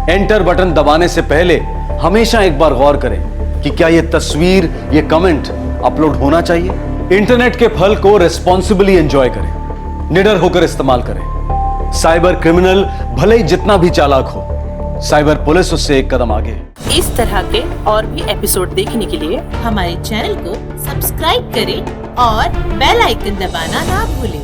एंटर बटन दबाने से पहले हमेशा एक बार गौर करें कि क्या यह तस्वीर, यह कमेंट अपलोड होना चाहिए। इंटरनेट के फल को रिस्पॉन्सिबली एंजॉय करें, निडर होकर इस्तेमाल करें। साइबर क्रिमिनल भले ही जितना भी चालाक हो, साइबर पुलिस उससे एक कदम आगे है। इस तरह के और भी एपिसोड देखने के लिए हमारे चैनल को सब्सक्राइब करें और बेल आइकन दबाना ना भूलें।